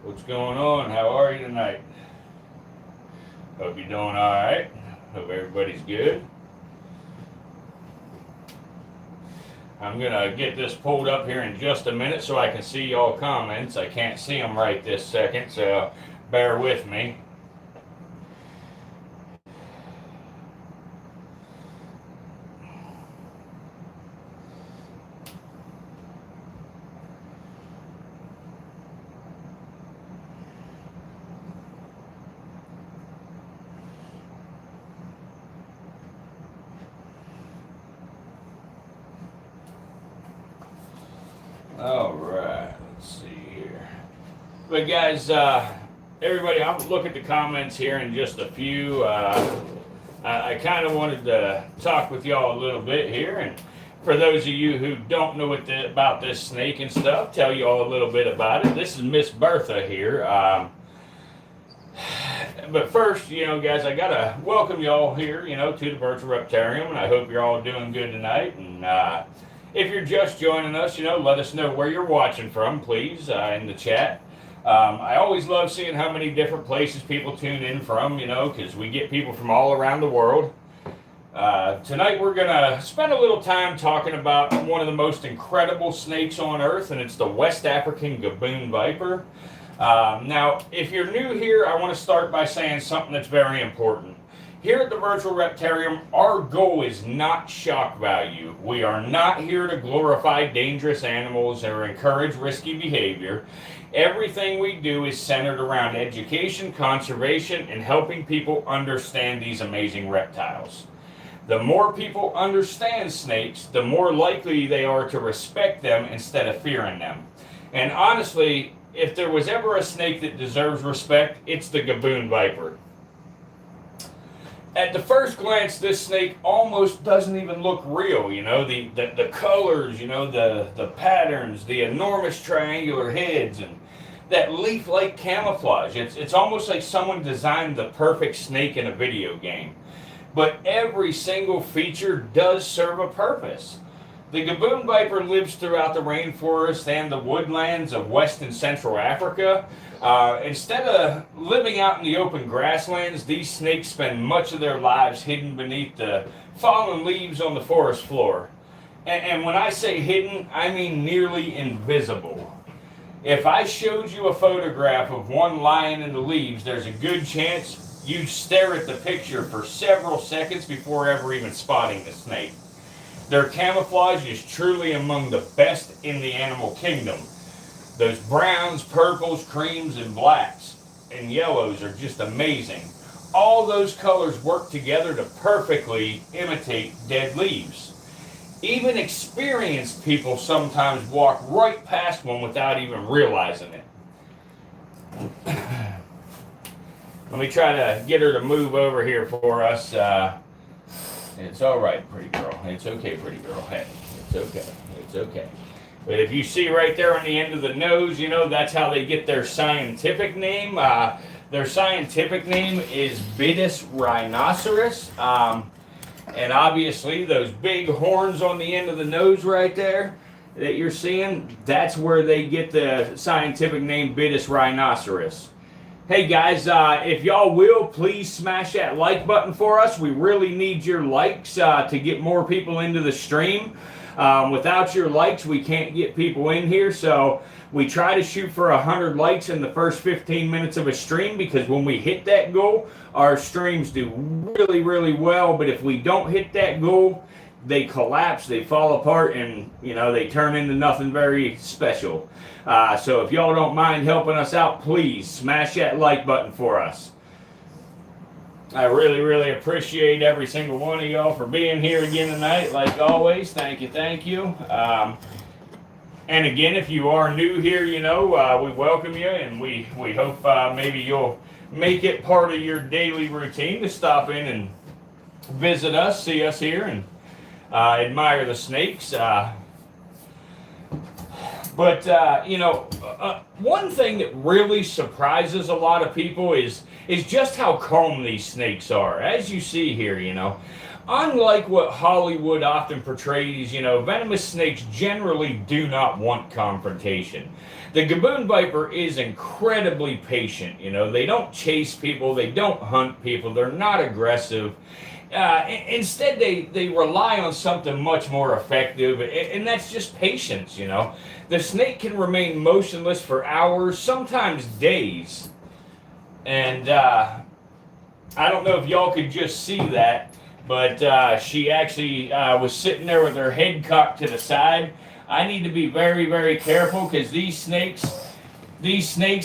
What's going on? How are you tonight? Hope you're doing all right. Hope everybody's good. I'm gonna get this pulled up here in just a minute so I can see y'all comments. I can't see them right this second, so bear with me. All right, let's see here. But guys, everybody, I'll look at the comments here in just a few. I kind of wanted to talk with y'all a little bit here, and for those of you who don't know about this snake and stuff, tell you all a little bit about it. This is Miss Bertha here. But first, guys, I gotta welcome y'all here, to the Virtual Reptarium, and I hope you're all doing good tonight. And if you're just joining us, let us know where you're watching from, please, in the chat. I always love seeing how many different places people tune in from, because we get people from all around the world. Tonight we're going to spend a little time talking about one of the most incredible snakes on Earth, and it's the West African Gaboon Viper. Now, if you're new here, I want to start by saying something that's very important. Here at the Virtual Reptarium, our goal is not shock value. We are not here to glorify dangerous animals or encourage risky behavior. Everything we do is centered around education, conservation, and helping people understand these amazing reptiles. The more people understand snakes, the more likely they are to respect them instead of fearing them. And honestly, if there was ever a snake that deserves respect, it's the Gaboon Viper. At the first glance, this snake almost doesn't even look real, the colors, the patterns, the enormous triangular heads, and that leaf-like camouflage. It's almost like someone designed the perfect snake in a video game. But every single feature does serve a purpose. The Gaboon Viper lives throughout the rainforest and the woodlands of West and Central Africa. Instead of living out in the open grasslands, these snakes spend much of their lives hidden beneath the fallen leaves on the forest floor. And when I say hidden, I mean nearly invisible. If I showed you a photograph of one lying in the leaves, there's a good chance you'd stare at the picture for several seconds before ever even spotting the snake. Their camouflage is truly among the best in the animal kingdom. Those browns, purples, creams, and blacks and yellows are just amazing. All those colors work together to perfectly imitate dead leaves. Even experienced people sometimes walk right past one without even realizing it. Let me try to get her to move over here for us. It's all right, pretty girl. It's okay, pretty girl. Hey, it's okay. It's okay. But if you see right there on the end of the nose, that's how they get their scientific name. Their scientific name is Bitis rhinoceros. And obviously, those big horns on the end of the nose right there that you're seeing, that's where they get the scientific name Bitis rhinoceros. Hey guys, if y'all will, please smash that like button for us. We really need your likes to get more people into the stream. Without your likes, we can't get people in here, so we try to shoot for 100 likes in the first 15 minutes of a stream, because when we hit that goal, our streams do really, really well. But if we don't hit that goal, they collapse, they fall apart, and they turn into nothing very special. So if y'all don't mind helping us out, please smash that like button for us. I really, really appreciate every single one of y'all for being here again tonight. Like always, thank you, thank you. And again, if you are new here, we welcome you, and we hope maybe you'll make it part of your daily routine to stop in and visit us, see us here, and admire the snakes. But one thing that really surprises a lot of people is just how calm these snakes are. As you see here, unlike what Hollywood often portrays, venomous snakes generally do not want confrontation. The gaboon viper is incredibly patient. They don't chase people, they don't hunt people, they're not aggressive. Instead, they rely on something much more effective, and that's just patience. The snake can remain motionless for hours, sometimes days. And I don't know if y'all could just see that, but she actually was sitting there with her head cocked to the side. I need to be very, very careful because these snakes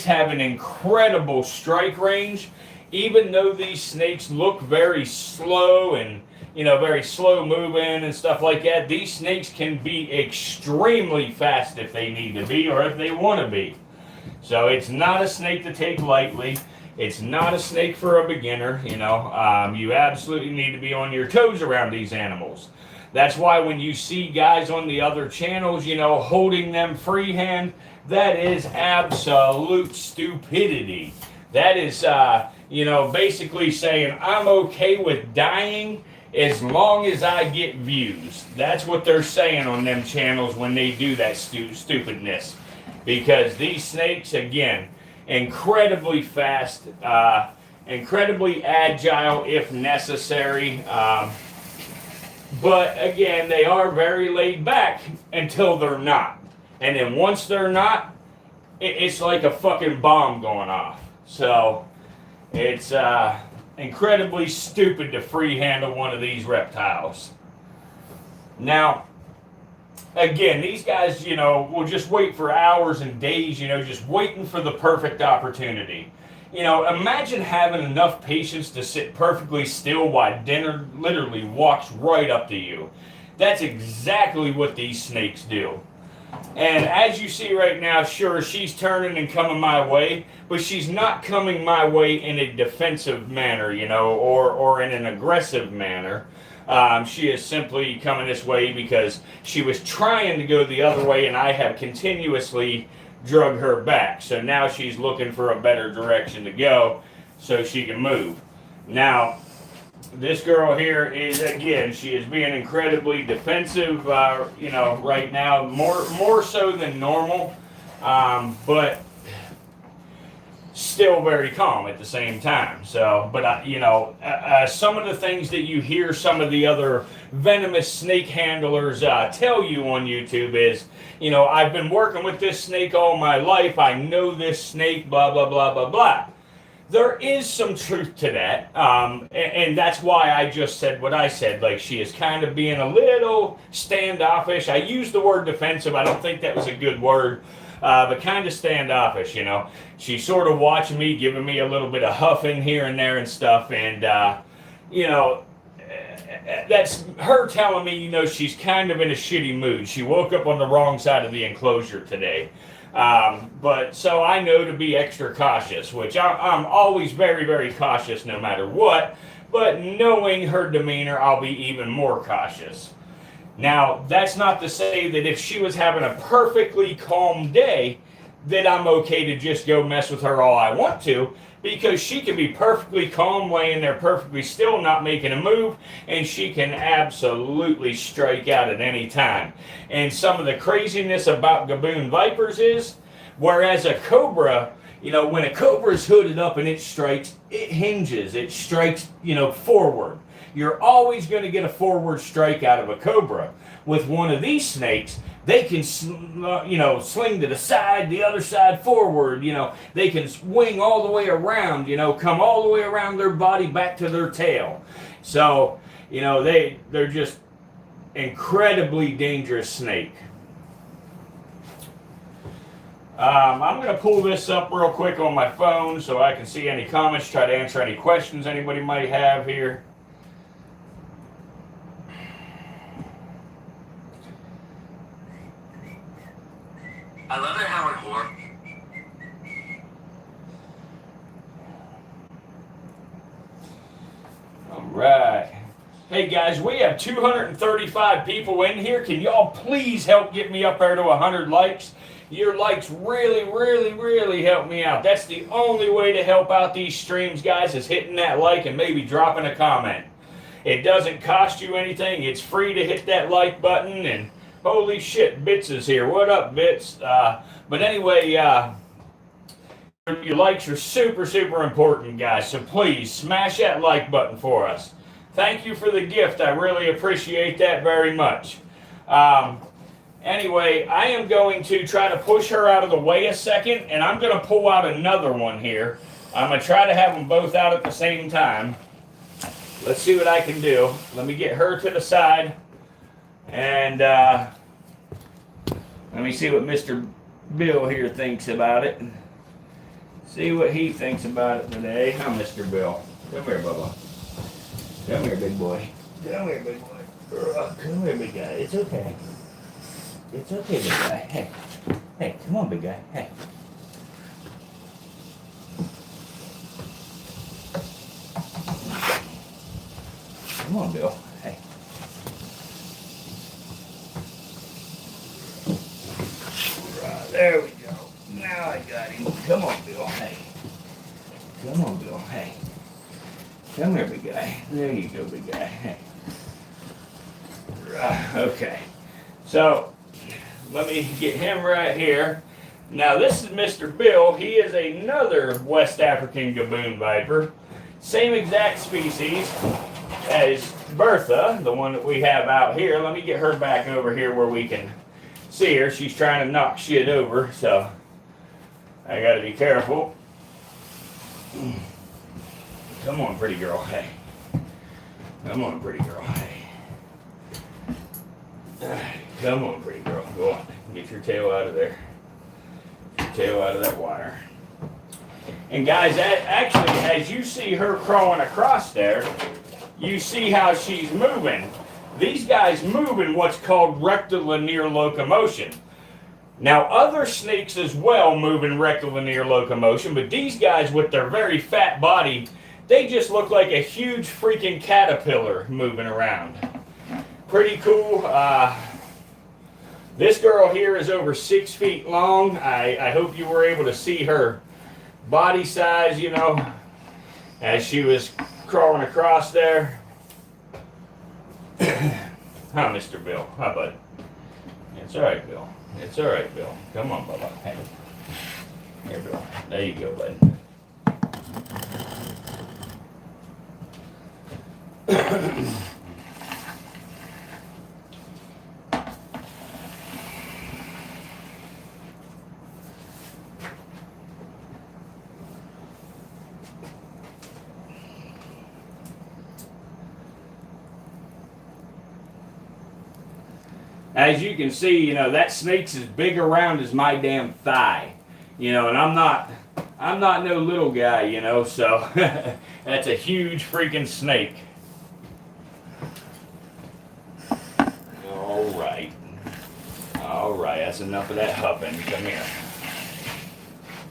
have an incredible strike range. Even though these snakes look very slow and very slow moving and stuff like that, these snakes can be extremely fast if they need to be or if they want to be. So it's not a snake to take lightly. It's not a snake for a beginner. You absolutely need to be on your toes around these animals. That's why when you see guys on the other channels, holding them freehand, that is absolute stupidity. That is, basically saying I'm okay with dying as long as I get views. That's what they're saying on them channels when they do that stupidness. Because these snakes, again, incredibly fast, incredibly agile if necessary. But again, they are very laid back until they're not. And then once they're not, it's like a fucking bomb going off. So it's incredibly stupid to free handle one of these reptiles. Now, again, these guys, will just wait for hours and days, just waiting for the perfect opportunity. Imagine having enough patience to sit perfectly still while dinner literally walks right up to you. That's exactly what these snakes do. And as you see right now, sure, she's turning and coming my way, but she's not coming my way in a defensive manner, or in an aggressive manner. She is simply coming this way because she was trying to go the other way, and I have continuously drug her back. So now she's looking for a better direction to go so she can move. Now, this girl here is, again, she is being incredibly defensive, right now, more so than normal, but still very calm at the same time. So, but some of the things that you hear some of the other venomous snake handlers tell you on YouTube is, I've been working with this snake all my life, I know this snake, blah, blah, blah, blah, blah. There is some truth to that, and that's why I just said what I said. Like, she is kind of being a little standoffish. I used the word defensive. I don't think that was a good word, but kind of standoffish, She's sort of watching me, giving me a little bit of huffing here and there and stuff, and, that's her telling me, she's kind of in a shitty mood. She woke up on the wrong side of the enclosure today. But so I know to be extra cautious, which I'm always very, very cautious no matter what, but knowing her demeanor, I'll be even more cautious. Now, that's not to say that if she was having a perfectly calm day, that I'm okay to just go mess with her all I want to, because she can be perfectly calm, laying there perfectly still, not making a move, and she can absolutely strike out at any time. And some of the craziness about gaboon vipers is, whereas a cobra, when a cobra is hooded up and it strikes, it hinges, it strikes, forward. You're always going to get a forward strike out of a cobra. With one of these snakes, they can, sling to the side, the other side forward, they can swing all the way around, come all the way around their body back to their tail. So, they're just incredibly dangerous snake. I'm going to pull this up real quick on my phone so I can see any comments, try to answer any questions anybody might have here. I love it, Howard Moore. All right. Hey guys, we have 235 people in here. Can y'all please help get me up there to 100 likes? Your likes really, really, really help me out. That's the only way to help out these streams, guys, is hitting that like and maybe dropping a comment. It doesn't cost you anything. It's free to hit that like button. And holy shit, Bits is here. What up, Bits? But anyway, your likes are super, super important, guys. So please smash that like button for us. Thank you for the gift. I really appreciate that very much. Anyway, I am going to try to push her out of the way a second, and I'm going to pull out another one here. I'm going to try to have them both out at the same time. Let's see what I can do. Let me get her to the side, and let me see what Mr. Bill here thinks about it. See what he thinks about it today. Huh, Mr. Bill? Come here, Bubba. Come here, big boy. Come here, big boy. Come here, big guy. It's okay. It's okay, big guy. Hey. Hey, come on, big guy. Hey. Come on, Bill. Hey. Right, there we go. Now I got him. Come on, Bill. Hey. Come on, Bill. Hey. Come here, big guy. There you go, big guy. Hey. Right, okay. So, let me get him right here. Now, this is Mr. Bill. He is another West African gaboon viper. Same exact species as Bertha, the one that we have out here. Let me get her back over here where we can see her. She's trying to knock shit over, so I gotta be careful. Come on, pretty girl. Hey. Come on, pretty girl. Hey. Come on, pretty girl. Go on. Get your tail out of there. Get your tail out of that wire. And guys, actually, as you see her crawling across there, you see how she's moving. These guys move in what's called rectilinear locomotion. Now, other snakes as well move in rectilinear locomotion, but these guys with their very fat body, they just look like a huge freaking caterpillar moving around. Pretty cool. This girl here is over 6 feet long. I hope you were able to see her body size, you know, as she was crawling across there. Huh, Mr. Bill? Hi, bud. It's all right, Bill. It's all right, Bill. Come on, Bubba. Hey. Here, Bill. There you go, bud. As you can see, you know, that snake's as big around as my damn thigh. You know, and I'm not no little guy, you know, so that's a huge freaking snake. All right. All right, that's enough of that huffing. Come here.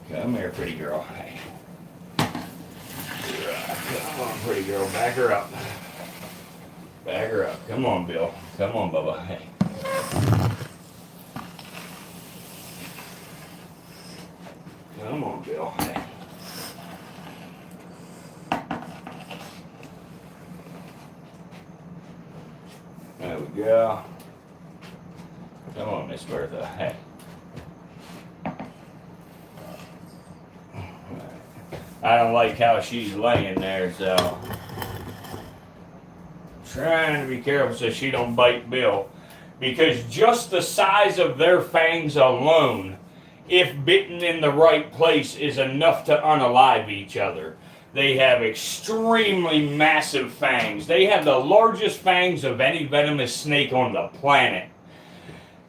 Come here, pretty girl. Hey. Come on, pretty girl. Back her up. Back her up. Come on, Bill. Come on, Bubba. Hey. Come on, Bill. Hey. There we go. Come on, Miss Bertha. Hey. I don't like how she's laying there, so trying to be careful so she don't bite Bill. Because just the size of their fangs alone, if bitten in the right place, is enough to unalive each other. They have extremely massive fangs. They have the largest fangs of any venomous snake on the planet.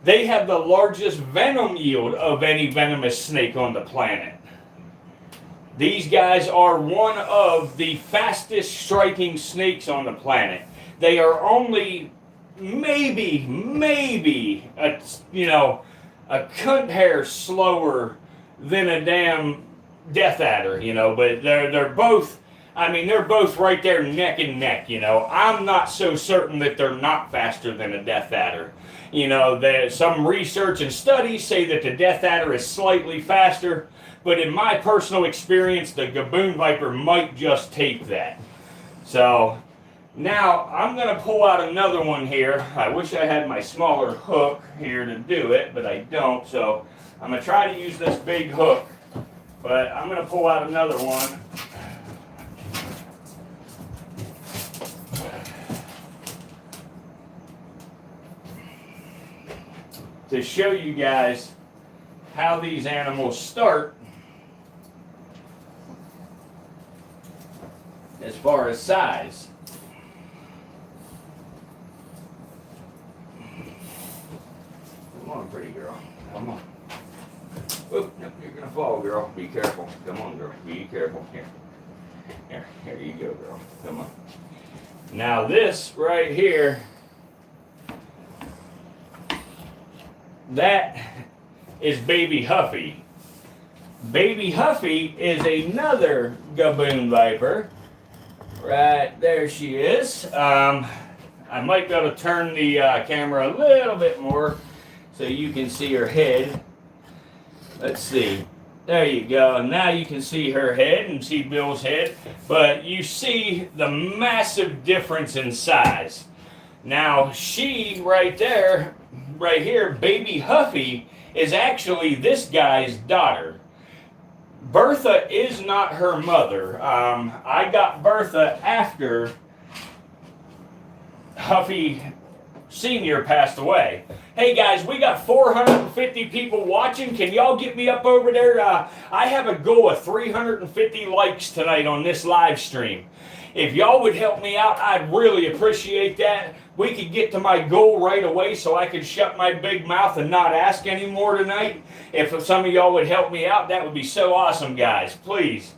They have the largest venom yield of any venomous snake on the planet. These guys are one of the fastest striking snakes on the planet. They are only maybe a cunt hair slower than a damn death adder, you know, but they're both, I mean, they're both right there neck and neck, you know. I'm not so certain that they're not faster than a death adder. You know, some research and studies say that the death adder is slightly faster, but in my personal experience, the gaboon viper might just take that. So Now, I'm going to pull out another one here. I wish I had my smaller hook here to do it, but I don't. So I'm going to try to use this big hook, but I'm going to pull out another one. To show you guys how these animals start as far as size. Come on, pretty girl. Come on. Oop, no, you're gonna fall, girl. Be careful. Come on, girl. Be careful. Here you go, girl. Come on. Now this right here, that is Baby Huffy. Baby Huffy is another gaboon viper. Right there she is. I might be able to turn the camera a little bit more so you can see her head. Let's see. There you go. And now you can see her head and see Bill's head. But you see the massive difference in size. Now she right there, right here, Baby Huffy, is actually this guy's daughter. Bertha is not her mother. I got Bertha after Huffy Sr. passed away. Hey guys, we got 450 people watching. Can y'all get me up over there? I have a goal of 350 likes tonight on this live stream. If y'all would help me out, I'd really appreciate that. We could get to my goal right away so I could shut my big mouth and not ask anymore tonight. If some of y'all would help me out, that would be so awesome, guys. Please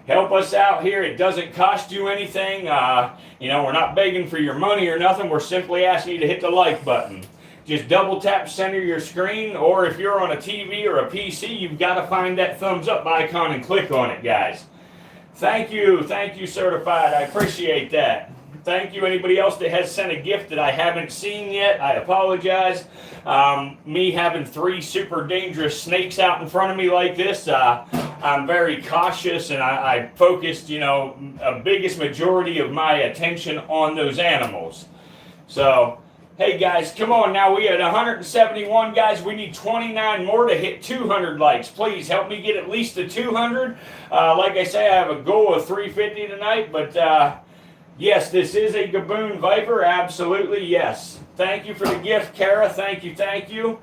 help us out here. It doesn't cost you anything. We're not begging for your money or nothing. We're simply asking you to hit the like button. Just double tap center your screen, or if you're on a TV or a PC, you've got to find that thumbs up icon and click on it, guys. Thank you, Certified. I appreciate that. Thank you, anybody else that has sent a gift that I haven't seen yet. I apologize. Me having 3 super dangerous snakes out in front of me like this, I'm very cautious, and I focused, a biggest majority of my attention on those animals. So, hey guys, come on now. We had 171 guys. We need 29 more to hit 200 likes. Please help me get at least to 200. Like I say, I have a goal of 350 tonight, but yes, this is a Gaboon Viper. Absolutely, yes. Thank you for the gift, Kara. Thank you.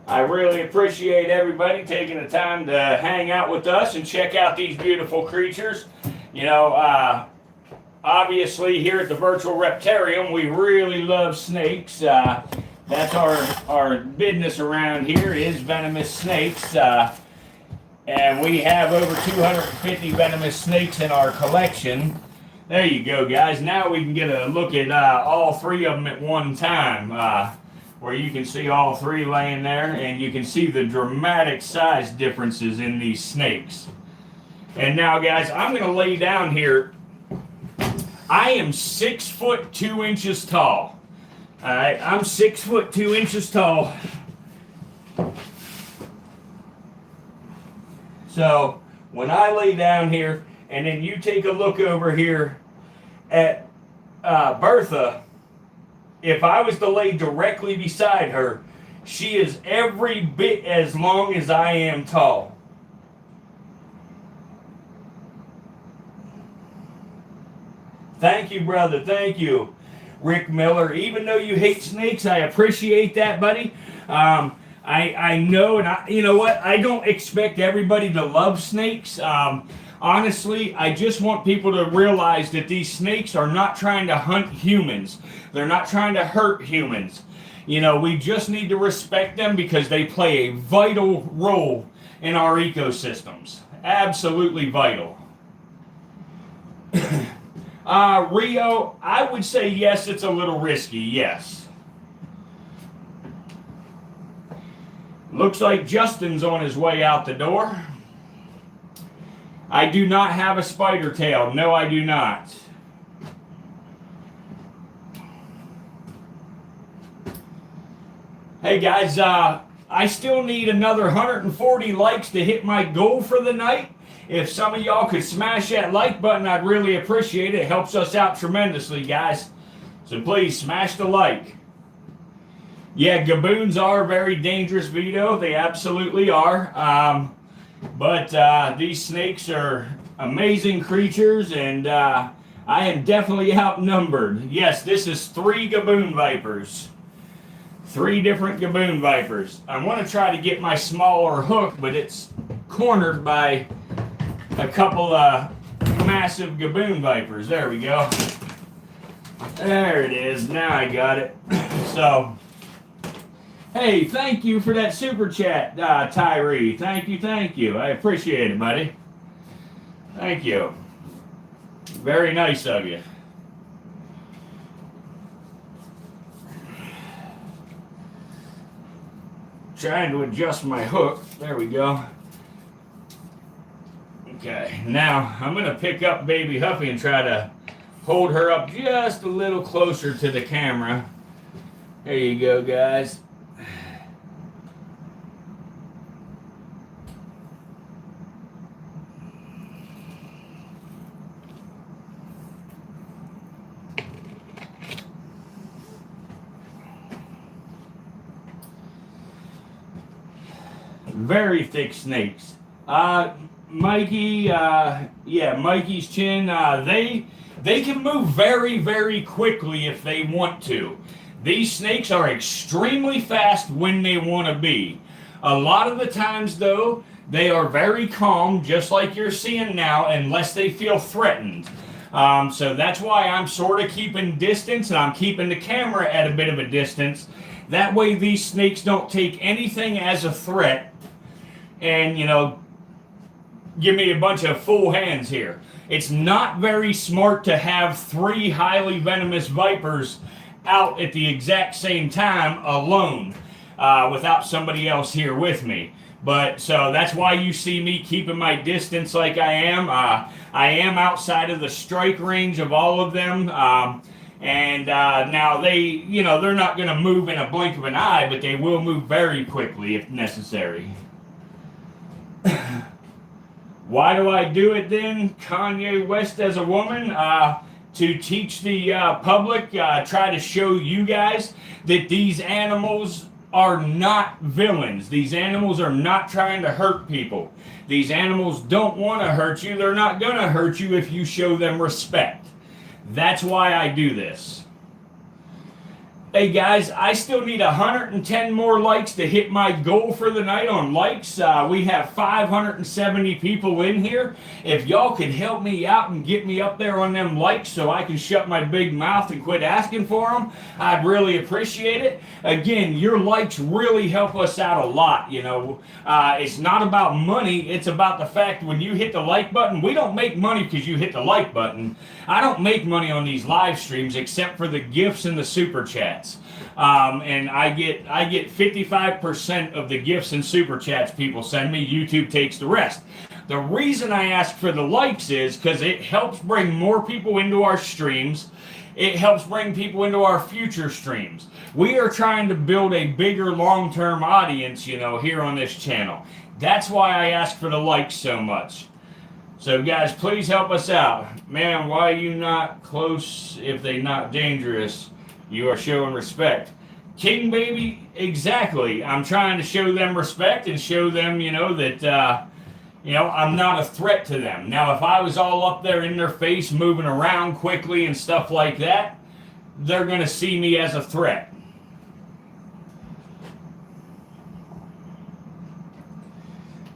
I really appreciate everybody taking the time to hang out with us and check out these beautiful creatures. Obviously here at the Virtual Reptarium, we really love snakes. That's our business around here is venomous snakes. And we have over 250 venomous snakes in our collection. There you go, guys. Now we can get a look at all 3 of them at one time. Where you can see all 3 laying there, and you can see the dramatic size differences in these snakes. And now, guys, I'm going to lay down here. I am 6 foot 2 inches tall. All right, I'm 6 foot 2 inches tall. So when I lay down here, and then you take a look over here at Bertha. If I was to lay directly beside her, she is every bit as long as I am tall. Thank you, brother. Thank you, Rick Miller. Even though you hate snakes, I appreciate that, buddy. I know, and you know what? I don't expect everybody to love snakes. Honestly, I just want people to realize that these snakes are not trying to hunt humans. They're not trying to hurt humans. We just need to respect them because they play a vital role in our ecosystems. Absolutely vital. Rio, I would say yes, it's a little risky, yes. Looks like Justin's on his way out the door. I do not have a spider tail. No, I do not. Hey guys, I still need another 140 likes to hit my goal for the night. If some of y'all could smash that like button, I'd really appreciate it. It helps us out tremendously, guys. So please smash the like. Yeah, gaboons are very dangerous, Vito. They absolutely are. But these snakes are amazing creatures, and I am definitely outnumbered. Yes, this is 3 gaboon vipers. 3 different gaboon vipers. I want to try to get my smaller hook, but it's cornered by a couple of massive gaboon vipers. There we go. There it is. Now I got it. So, hey, thank you for that super chat, Tyree. Thank you. I appreciate it, buddy. Thank you. Very nice of you. Trying to adjust my hook. There we go. Okay, now I'm going to pick up Baby Huffy and try to hold her up just a little closer to the camera. There you go, guys. Very thick snakes. Mikey, Mikey's chin, they can move very, very quickly if they want to. These snakes are extremely fast when they want to be. A lot of the times, though, they are very calm, just like you're seeing now, unless they feel threatened. So that's why I'm sort of keeping distance, and I'm keeping the camera at a bit of a distance. That way these snakes don't take anything as a threat and, give me a bunch of full hands here. It's not very smart to have 3 highly venomous vipers out at the exact same time alone without somebody else here with me. But so that's why you see me keeping my distance like I am. I am outside of the strike range of all of them. And now they're not going to move in a blink of an eye, but they will move very quickly if necessary. Why do I do it then? Kanye West as a woman? To teach the public, try to show you guys that these animals are not villains. These animals are not trying to hurt people. These animals don't want to hurt you. They're not going to hurt you if you show them respect. That's why I do this. Hey guys, I still need 110 more likes to hit my goal for the night on likes. We have 570 people in here. If y'all could help me out and get me up there on them likes so I can shut my big mouth and quit asking for them, I'd really appreciate it. Again, your likes really help us out a lot, It's not about money. It's about the fact when you hit the like button, we don't make money because you hit the like button. I don't make money on these live streams except for the gifts and the super chats. And I get 55% of the gifts and super chats people send me. YouTube takes the rest. The reason I ask for the likes is because it helps bring more people into our streams. It helps bring people into our future streams. We are trying to build a bigger long-term audience, here on this channel. That's why I ask for the likes so much. So guys, please help us out. Man, why are you not close if they not dangerous? You are showing respect. King baby, exactly. I'm trying to show them respect and show them, that, I'm not a threat to them. Now, if I was all up there in their face, moving around quickly and stuff like that, they're going to see me as a threat.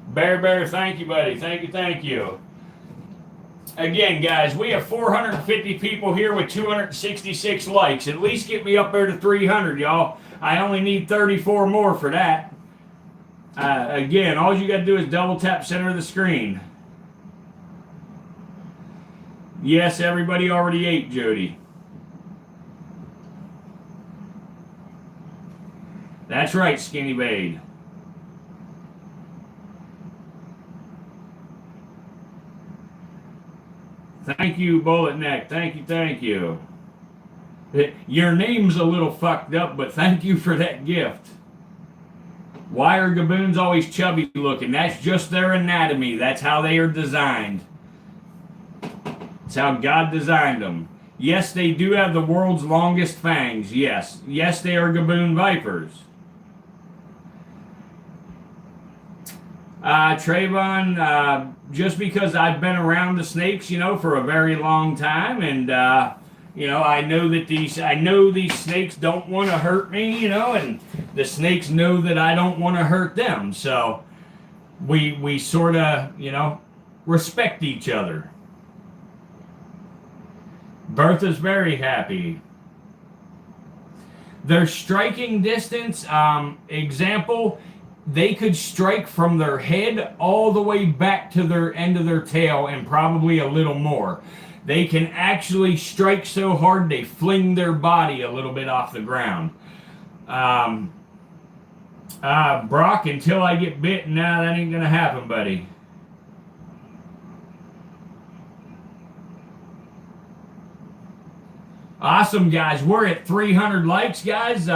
Bear, thank you, buddy. Thank you. Again, guys, we have 450 people here with 266 likes. At least get me up there to 300, y'all. I only need 34 more for that. Again, all you got to do is double tap center of the screen. Yes, everybody already ate, Jody. That's right, Skinny Bade. Thank you, Bullet Neck. Thank you. Your name's a little fucked up, but thank you for that gift. Why are gaboons always chubby looking? That's just their anatomy. That's how they are designed. It's how God designed them. Yes, they do have the world's longest fangs. Yes. Yes, they are gaboon vipers. Trayvon, just because I've been around the snakes, for a very long time, and I know that these snakes don't want to hurt me, and the snakes know that I don't want to hurt them. So we sort of, respect each other. Bertha's very happy. Their striking distance, example, they could strike from their head all the way back to their end of their tail and probably a little more. They can actually strike so hard they fling their body a little bit off the ground. Brock, until I get bit, nah, that ain't gonna happen, buddy. Awesome, guys. We're at 300 likes, guys.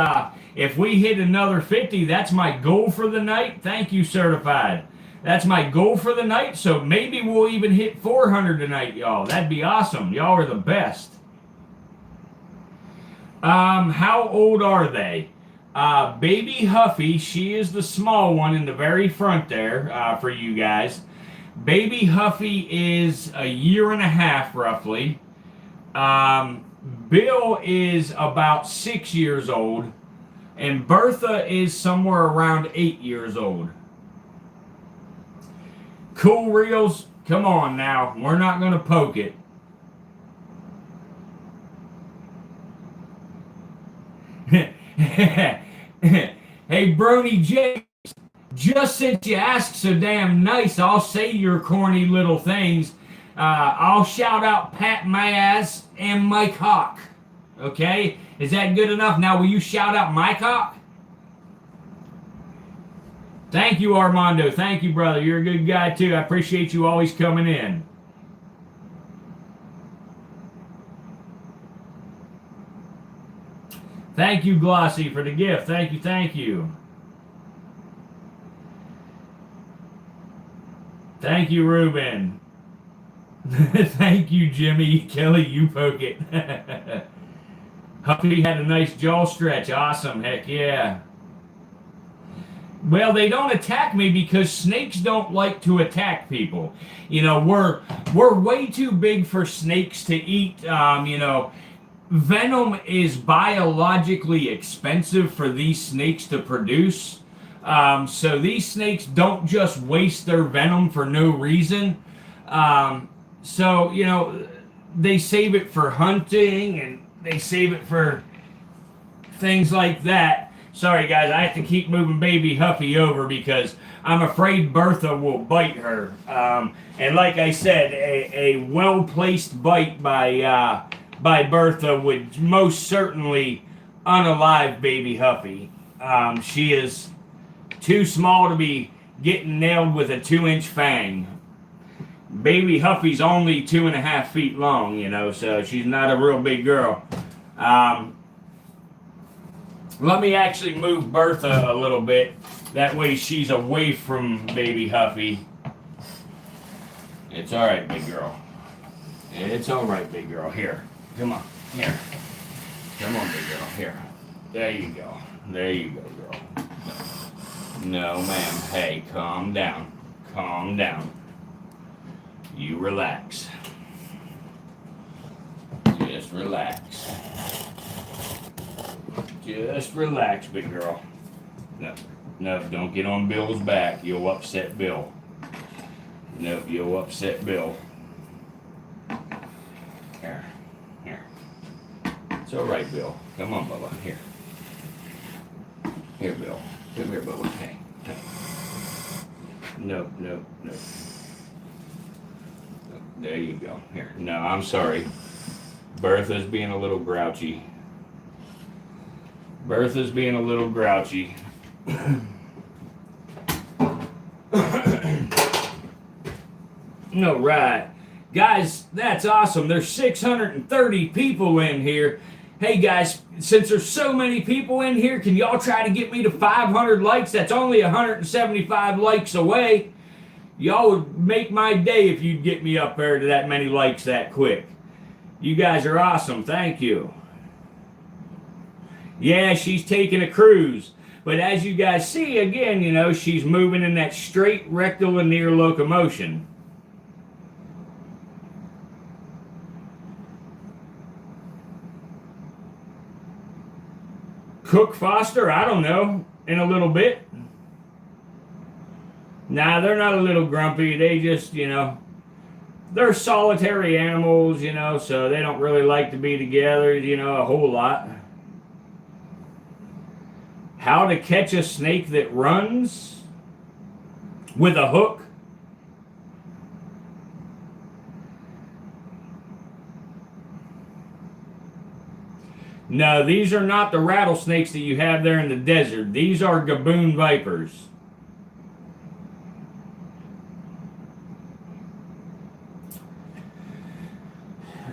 If we hit another 50, that's my goal for the night. Thank you, Certified. That's my goal for the night, so maybe we'll even hit 400 tonight, y'all. That'd be awesome. Y'all are the best. How old are they? Baby Huffy, she is the small one in the very front there for you guys. Baby Huffy is a year and a half, roughly. Bill is about 6 years old, and Bertha is somewhere around 8 years old. Cool Reels, come on now. We're not going to poke it. Hey, Brony J, just since you asked so damn nice, I'll say your corny little things. I'll shout out Pat Maz and Mike Hawk. Okay? Is that good enough? Now, will you shout out Mike Hawk? Thank you, Armando. Thank you, brother. You're a good guy, too. I appreciate you always coming in. Thank you, Glossy, for the gift. Thank you, thank you. Thank you, Ruben. Thank you, Jimmy. Kelly, you poke it. Huffy had a nice jaw stretch. Awesome. Heck yeah. Well, they don't attack me because snakes don't like to attack people. We're way too big for snakes to eat. Venom is biologically expensive for these snakes to produce. So these snakes don't just waste their venom for no reason. So, they save it for hunting and they save it for things like that. Sorry, guys, I have to keep moving Baby Huffy over because I'm afraid Bertha will bite her. And like I said, a well-placed bite by Bertha would most certainly unalive Baby Huffy. She is too small to be getting nailed with a 2-inch fang. Baby Huffy's only 2.5 feet long, so she's not a real big girl. Let me actually move Bertha a little bit. That way she's away from Baby Huffy. It's all right, big girl. It's all right, big girl. Here. Come on. Here. Come on, big girl. Here. There you go. There you go, girl. No, ma'am. Hey, calm down. Calm down. You relax. Just relax. Just relax, big girl. No, don't get on Bill's back. You'll upset Bill. No, you'll upset Bill. Here. It's all right, Bill. Come on, Bubba. Here. Here, Bill. Come here, Bubba. Hey. No. There you go. Here. No, I'm sorry. Bertha's being a little grouchy. No, right. Guys, that's awesome. There's 630 people in here. Hey guys, since there's so many people in here, can y'all try to get me to 500 likes? That's only 175 likes away. Y'all would make my day if you'd get me up there to that many likes that quick. You guys are awesome. Thank you. Yeah, she's taking a cruise. But as you guys see, again, you know, she's moving in that straight rectilinear locomotion. Cook Foster, I don't know, in a little bit. Nah, they're not a little grumpy. They just, you know, they're solitary animals, you know, so they don't really like to be together, you know, a whole lot. How to catch a snake that runs with a hook. No, these are not the rattlesnakes that you have there in the desert. These are gaboon vipers.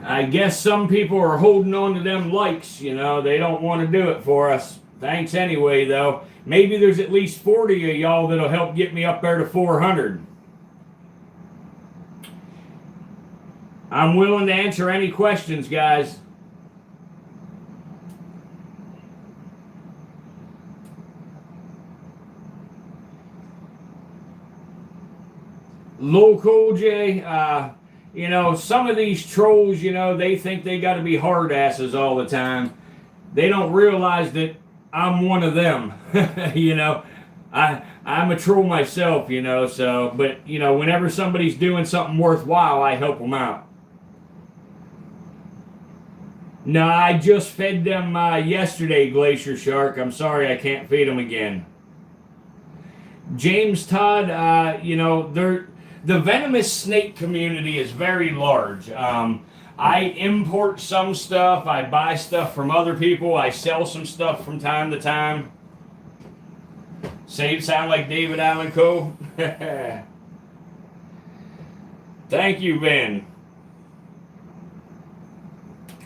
I guess some people are holding on to them likes, you know. They don't want to do it for us. Thanks anyway, though. Maybe there's at least 40 of y'all that'll help get me up there to 400. I'm willing to answer any questions, guys. Lil Cool J, you know, some of these trolls, you know, they think they got to be hard asses all the time. They don't realize that I'm one of them. You know, I'm a troll myself, you know, so, but, you know, whenever somebody's doing something worthwhile, I help them out. No, I just fed them yesterday, Glacier Shark. I'm sorry I can't feed them again. James Todd, you know, the venomous snake community is very large. I import some stuff. I buy stuff from other people. I sell some stuff from time to time. Sound like David Allen Coe? Thank you, Ben.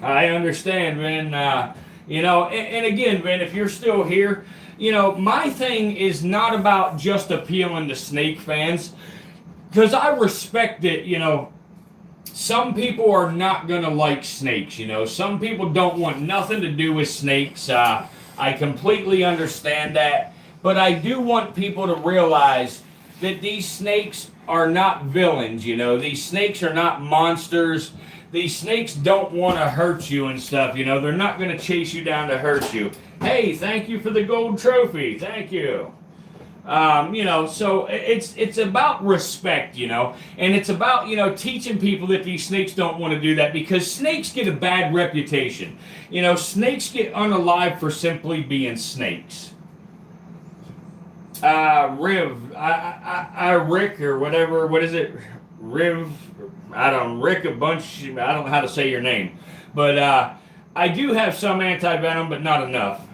I understand, Ben. You know, and again, Ben, if you're still here, you know, my thing is not about just appealing to snake fans, because I respect it, you know. Some people are not going to like snakes, you know. Some people don't want nothing to do with snakes. I completely understand that. But I do want people to realize that these snakes are not villains, you know. These snakes are not monsters. These snakes don't want to hurt you and stuff, you know. They're not going to chase you down to hurt you. Hey, thank you for the gold trophy. Thank you. You know, so it's about respect, you know, and it's about, you know, teaching people that these snakes don't want to do that, because snakes get a bad reputation. You know, snakes get unalived for simply being snakes. Rick or whatever, what is it? Rick a bunch, I don't know how to say your name, but I do have some anti-venom, but not enough.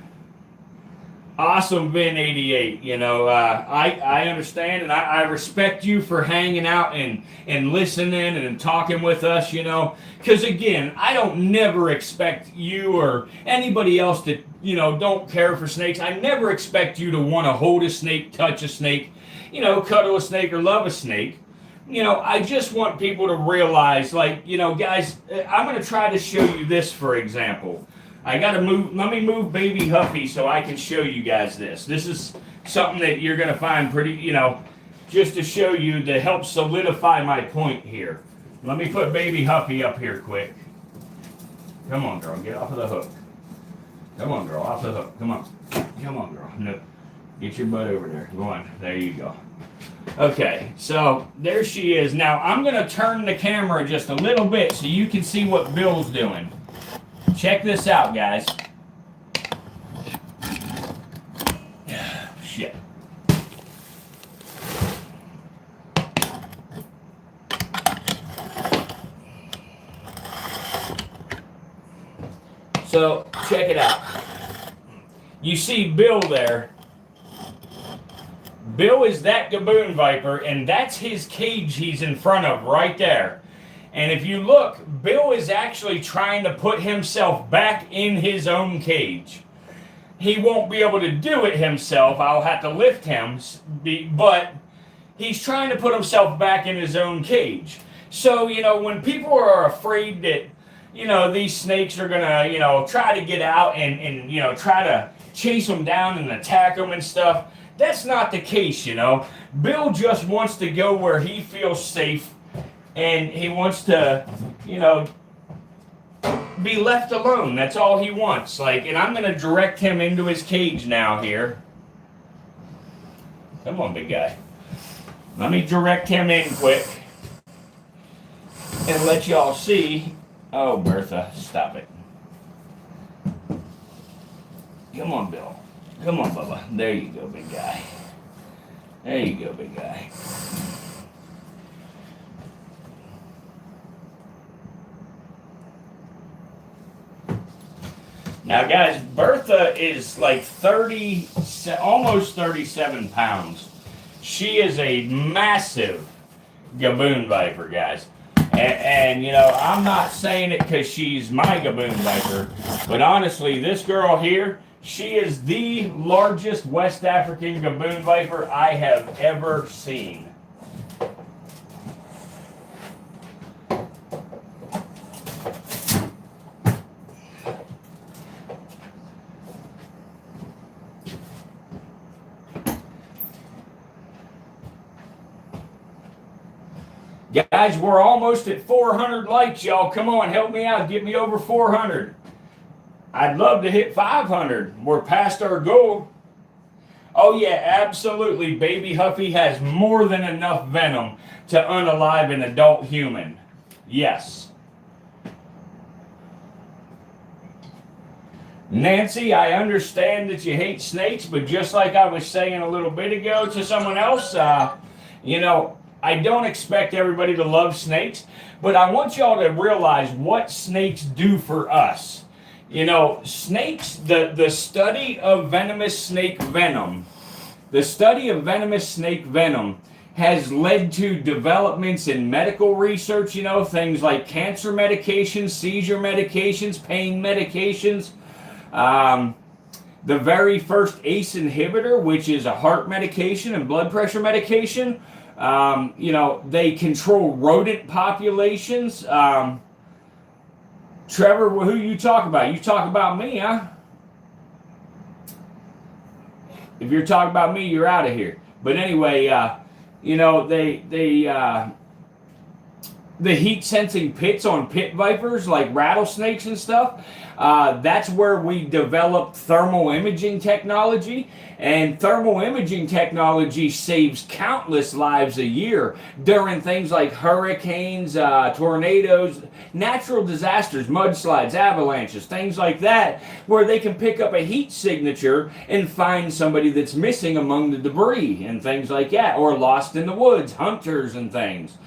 Awesome, Vin 88. You know, I understand, and I respect you for hanging out and listening and talking with us, you know, because again, I don't never expect you or anybody else that, you know, don't care for snakes. I never expect you to want to hold a snake, touch a snake, you know, cuddle a snake or love a snake. You know, I just want people to realize, like, you know, guys, I'm going to try to show you this, for example. I got to let me move Baby Huffy so I can show you guys this. This is something that you're going to find pretty, you know, just to show you, to help solidify my point here. Let me put Baby Huffy up here quick. Come on, girl, get off of the hook. Come on, girl, off the hook. Come on. Come on, girl. No. Get your butt over there. Go on. There you go. Okay, so there she is. Now, I'm going to turn the camera just a little bit so you can see what Bill's doing. Check this out, guys. Shit. So, check it out. You see Bill there. Bill is that gaboon viper, and that's his cage he's in front of right there. And if you look, Bill is actually trying to put himself back in his own cage. He won't be able to do it himself. I'll have to lift him, but he's trying to put himself back in his own cage. So, when people are afraid that, these snakes are going to, try to get out and try to chase them down and attack them and stuff, that's not the case, Bill just wants to go where he feels safe, and he wants to, be left alone. That's all he wants. And I'm going to direct him into his cage now here. Come on, big guy. Let me direct him in quick and let y'all see. Oh, Bertha, stop it. Come on, Bill. Come on, Bubba. There you go, big guy. There you go, big guy. Now, guys, Bertha is like almost 37 pounds. She is a massive gaboon viper, guys. And I'm not saying it because she's my gaboon viper, but honestly, this girl here, she is the largest West African gaboon viper I have ever seen. Guys, we're almost at 400 likes, y'all. Come on, help me out. Get me over 400. I'd love to hit 500. We're past our goal. Oh, yeah, absolutely. Baby Huffy has more than enough venom to unalive an adult human. Yes. Nancy, I understand that you hate snakes, but just like I was saying a little bit ago to someone else, I don't expect everybody to love snakes, but I want y'all to realize what snakes do for us. Snakes, the study of venomous snake venom, has led to developments in medical research, things like cancer medications, seizure medications, pain medications. The very first ACE inhibitor, which is a heart medication and blood pressure medication, they control rodent populations. Trevor, who you talk about? You talk about me, huh? If you're talking about me, you're out of here. But anyway, the heat-sensing pits on pit vipers, like rattlesnakes and stuff, that's where we developed thermal imaging technology. And thermal imaging technology saves countless lives a year during things like hurricanes, tornadoes, natural disasters, mudslides, avalanches, things like that, where they can pick up a heat signature and find somebody that's missing among the debris and things like that, or lost in the woods, hunters and things.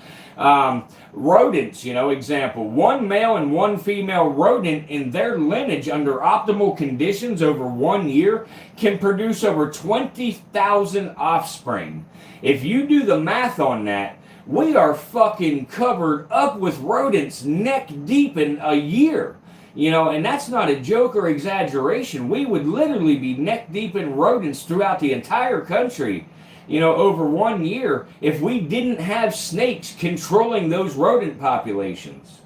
Rodents, example, one male and one female rodent in their lineage under optimal conditions over 1 year can produce over 20,000 offspring. If you do the math on that, we are fucking covered up with rodents neck deep in a year. And that's not a joke or exaggeration. We would literally be neck deep in rodents throughout the entire country. Over 1 year, if we didn't have snakes controlling those rodent populations.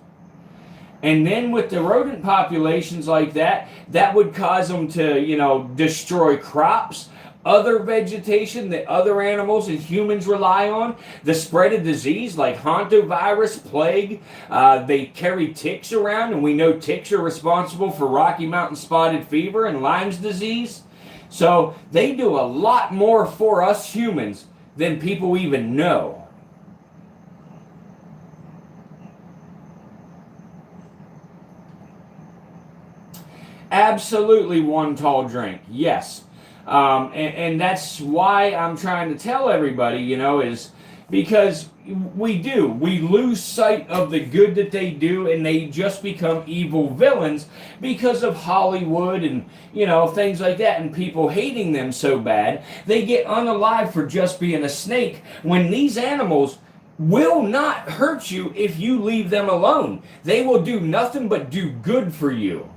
And then with the rodent populations like that, that would cause them to, destroy crops, other vegetation that other animals and humans rely on, the spread of disease like hantavirus, plague. They carry ticks around, and we know ticks are responsible for Rocky Mountain spotted fever and Lyme's disease. So they do a lot more for us humans than people even know. Absolutely one tall drink, yes. And that's why I'm trying to tell everybody, is because we lose sight of the good that they do, and they just become evil villains because of Hollywood and, things like that, and people hating them so bad, they get unalive for just being a snake, when these animals will not hurt you if you leave them alone. They will do nothing but do good for you.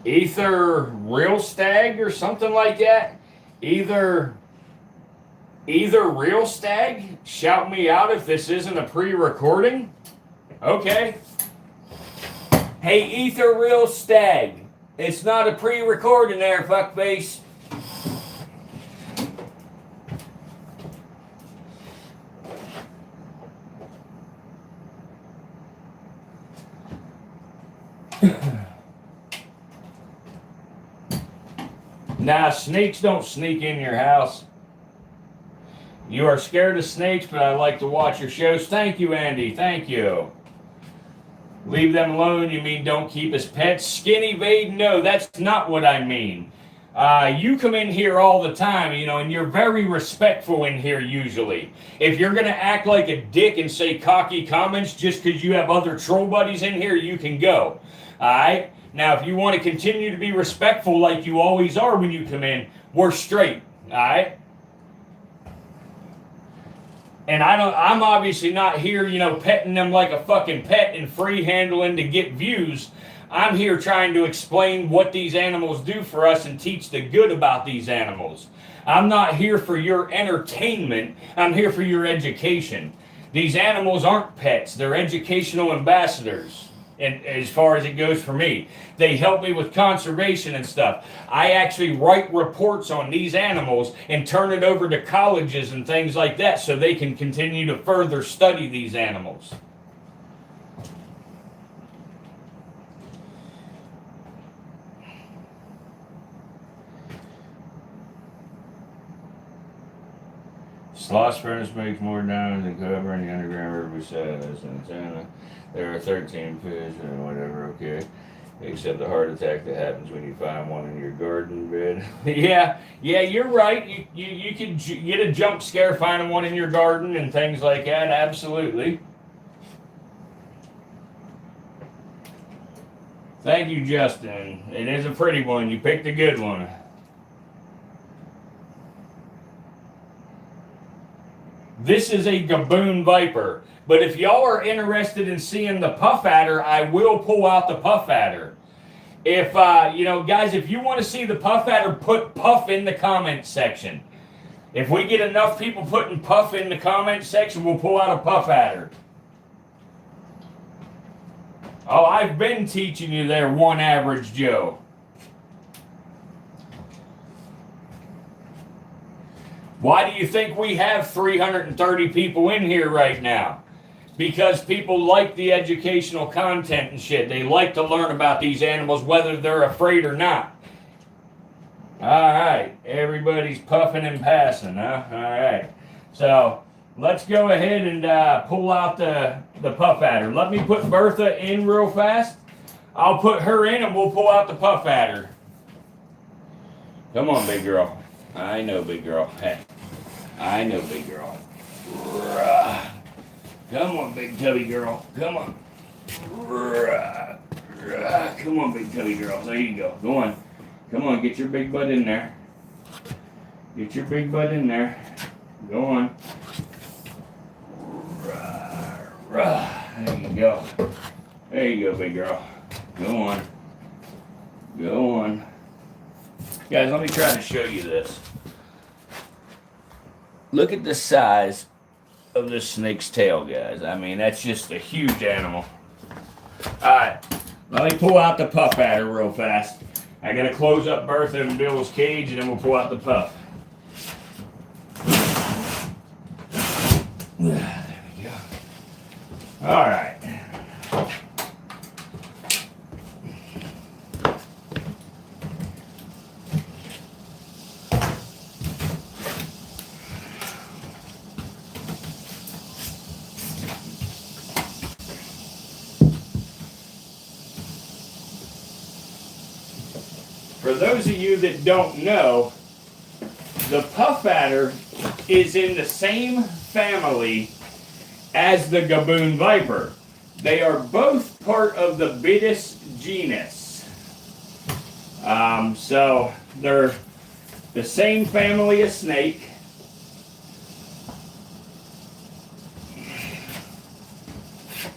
Either real stag or something like that. Either real stag, shout me out if this isn't a pre-recording. Okay. Hey, ether real stag. It's not a pre-recording there, fuckface. Nah, snakes don't sneak in your house. You are scared of snakes, but I like to watch your shows. Thank you, Andy. Thank you. Leave them alone, you mean don't keep as pets? Skinny Vade, no, that's not what I mean. You come in here all the time, you know, and you're very respectful in here usually. If you're going to act like a dick and say cocky comments just because you have other troll buddies in here, you can go. Alright? Now, if you want to continue to be respectful like you always are when you come in, we're straight. Alright? And I'm obviously not here, you know, petting them like a fucking pet and free handling to get views. I'm here trying to explain what these animals do for us and teach the good about these animals. I'm not here for your entertainment. I'm here for your education. These animals aren't pets. They're educational ambassadors. And as far as it goes for me, they help me with conservation and stuff. I actually write reports on these animals and turn it over to colleges and things like that so they can continue to further study these animals. Sloss furnace makes more diamonds than copper in the underground river beside us in Santa. There are 13 fish and whatever, okay. Except the heart attack that happens when you find one in your garden bed. yeah, you're right. You could get a jump scare finding one in your garden and things like that, absolutely. Thank you, Justin. It is a pretty one. You picked a good one. This is a gaboon viper. But if y'all are interested in seeing the puff adder, I will pull out the puff adder. If, you know, guys, if you want to see the puff adder, put puff in the comment section. If we get enough people putting puff in the comment section, we'll pull out a puff adder. Oh, I've been teaching you there, one average Joe. Why do you think we have 330 people in here right now? Because people like the educational content and shit. They like to learn about these animals, whether they're afraid or not. Alright, everybody's puffing and passing, huh? Alright, so let's go ahead and pull out the puff adder. Let me put Bertha in real fast. I'll put her in and we'll pull out the puff adder. Come on, big girl. I know, big girl. Hey, I know, big girl. Come on, big tubby girl. Come on. Come on, big tubby girl. There you go. Go on. Come on, get your big butt in there. Get your big butt in there. Go on. There you go. There you go, big girl. Go on. Go on. Guys, let me try to show you this. Look at the size of this snake's tail, guys. I mean, that's just a huge animal. Alright, let me pull out the puff adder real fast. I gotta close up Bertha and Bill's cage and then we'll pull out the puff. There we go. Alright. For those of you that don't know, the puff adder is in the same family as the gaboon viper. They are both part of the Bitis genus. So they're the same family of snake.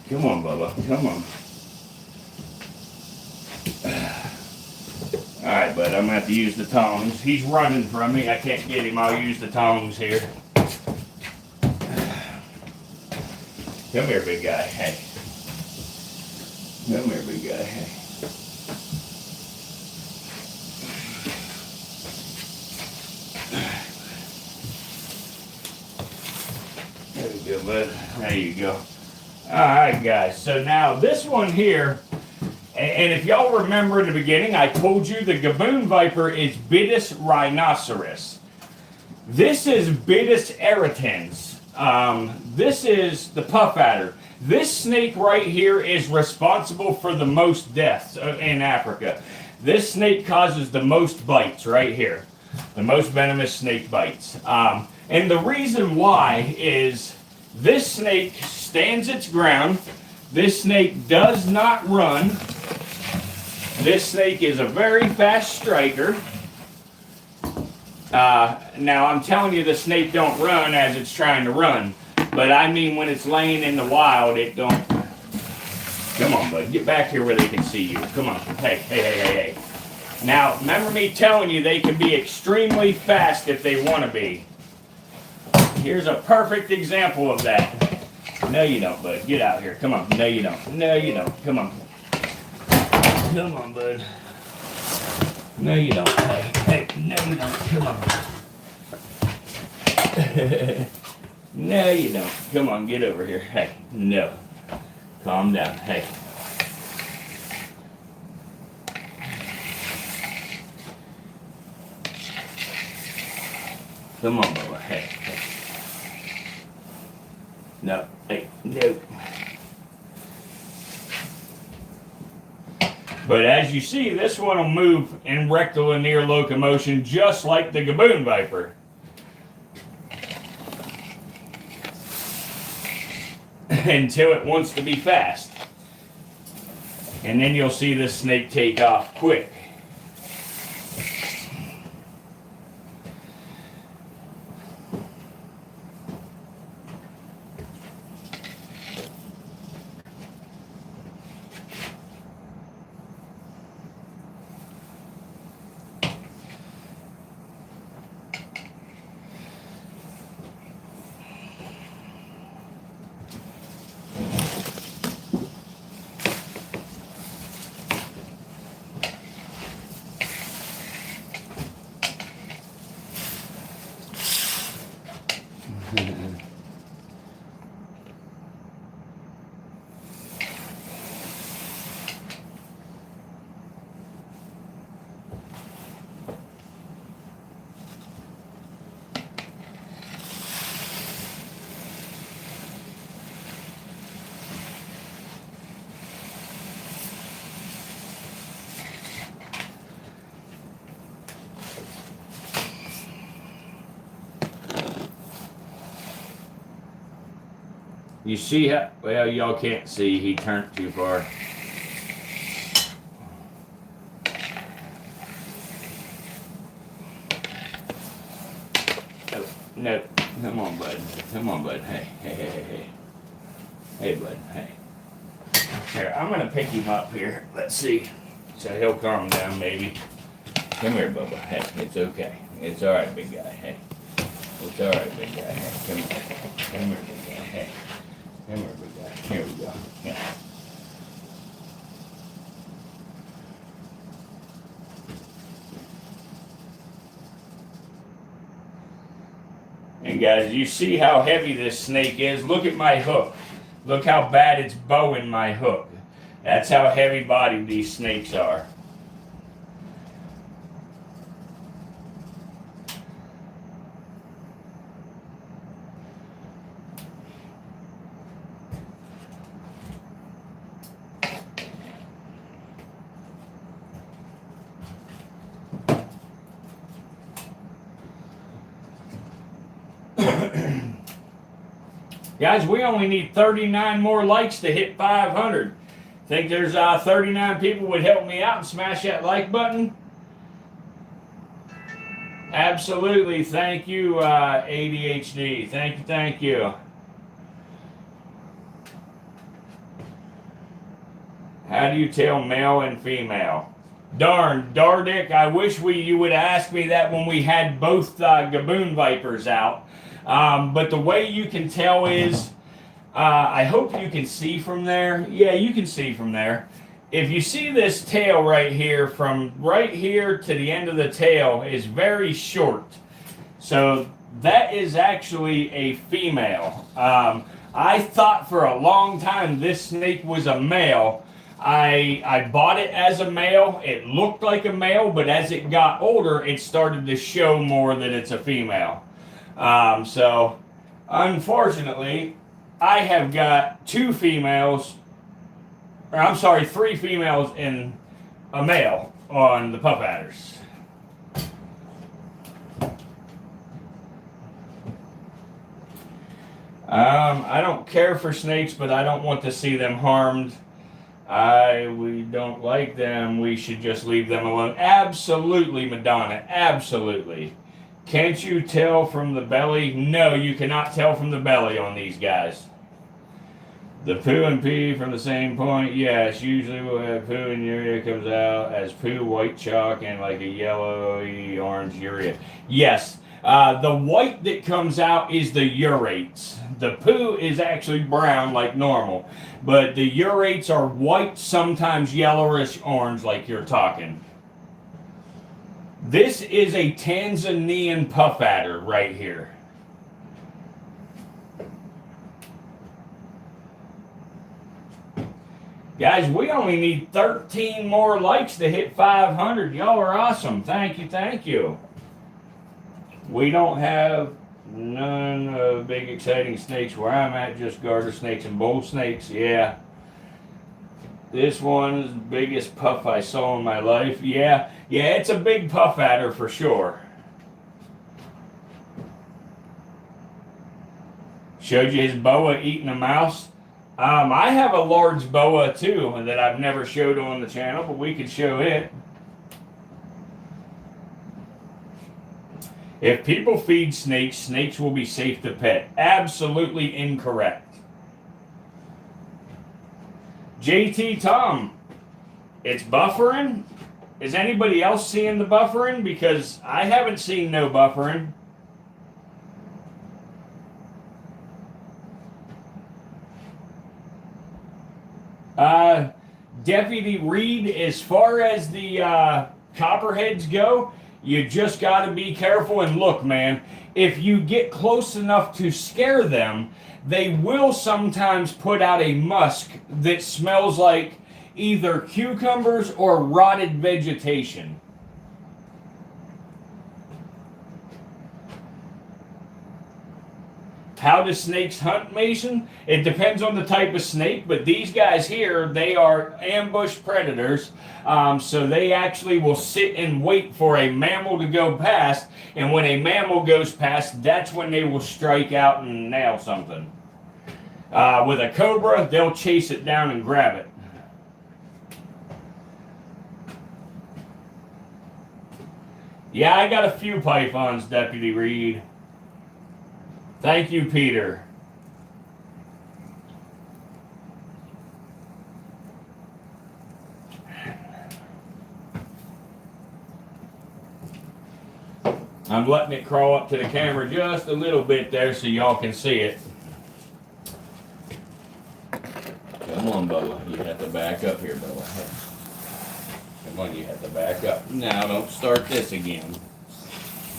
Come on, Bubba. Come on. Alright, bud, I'm going to have to use the tongs. He's running from me. I can't get him. I'll use the tongs here. Come here, big guy. Hey. Come here, big guy. Hey. There you go, bud. There you go. Alright, guys. So now this one here, and if y'all remember in the beginning, I told you the gaboon viper is Bitis rhinoceros. This is Bitis eritans. This is the puff adder. This snake right here is responsible for the most deaths in Africa. This snake causes the most bites right here. The most venomous snake bites. And the reason why is this snake stands its ground. This snake does not run. This snake is a very fast striker. Now I'm telling you the snake don't run as it's trying to run. But I mean when it's laying in the wild, it don't. Come on, bud. Get back here where they can see you. Come on. Hey, hey, hey, hey, hey. Now, remember me telling you they can be extremely fast if they want to be. Here's a perfect example of that. No, you don't, bud. Get out here. Come on. No, you don't. No, you don't. Come on. Come on, bud. No, you don't. Hey, hey. No, you don't. Come on. No, you don't. Come on, get over here. Hey, no. Calm down. Hey. Come on, Bubba. Hey, hey. No. Hey, no. But as you see, this one will move in rectilinear locomotion just like the gaboon viper. Until it wants to be fast. And then you'll see this snake take off quick. You see how, well, y'all can't see, he turned too far. Oh, no, come on, bud. Come on, bud. Hey, hey, hey, hey, hey. Hey, bud, hey. Here, I'm gonna pick him up here. Let's see. So he'll calm down, maybe. Come here, Bubba. Hey, it's okay. It's alright, big guy. Hey. It's alright, big guy. Hey, come here. Come here, big guy. Hey. Come here, big guy. Here we go. Yeah. And guys, you see how heavy this snake is? Look at my hook. Look how bad it's bowing my hook. That's how heavy bodied these snakes are. Guys, we only need 39 more likes to hit 500. Think there's 39 people would help me out and smash that like button? Absolutely. Thank you, ADHD. Thank you. How do you tell male and female? Darn, Dardick, I wish you would ask me that when we had both Gaboon Vipers out. But the way you can tell is, I hope you can see from there. Yeah, you can see from there. If you see this tail right here, from right here to the end of the tail is very short. So that is actually a female. I thought for a long time this snake was a male. I bought it as a male. It looked like a male, but as it got older, it started to show more that it's a female. So, unfortunately, I have got 3 females and a male on the pup adders. I don't care for snakes, but I don't want to see them harmed. We don't like them. We should just leave them alone. Absolutely, Madonna. Absolutely. Can't you tell from the belly? No, you cannot tell from the belly on these guys. The poo and pee from the same point? Yes, usually we'll have poo and urea comes out as poo, white chalk, and like a yellowy orange urea. Yes, the white that comes out is the urates. The poo is actually brown like normal, but the urates are white, sometimes yellowish orange like you're talking. This is a Tanzanian puff adder right here. Guys, we only need 13 more likes to hit 500. Y'all are awesome. Thank you. We don't have none of big exciting snakes where I'm at, just garter snakes and bull snakes. Yeah. This one is the biggest puff I saw in my life. Yeah, it's a big puff adder for sure. Showed you his boa eating a mouse. I have a large boa too that I've never showed on the channel, but we could show it. If people feed snakes, snakes will be safe to pet. Absolutely incorrect. JT Tom, it's buffering. Is anybody else seeing the buffering? Because I haven't seen no buffering. Deputy Reed, as far as the copperheads go, you just got to be careful and look, man. If you get close enough to scare them, they will sometimes put out a musk that smells like either cucumbers or rotted vegetation. How do snakes hunt, Mason? It depends on the type of snake, but these guys here, they are ambush predators. So they actually will sit and wait for a mammal to go past, and when a mammal goes past, that's when they will strike out and nail something. With a cobra, they'll chase it down and grab it. Yeah, I got a few pythons, Deputy Reed. Thank you, Peter. I'm letting it crawl up to the camera just a little bit there so y'all can see it. Come on, Bubba. You have to back up here, Bubba. Come on, you have to back up. Now, don't start this again.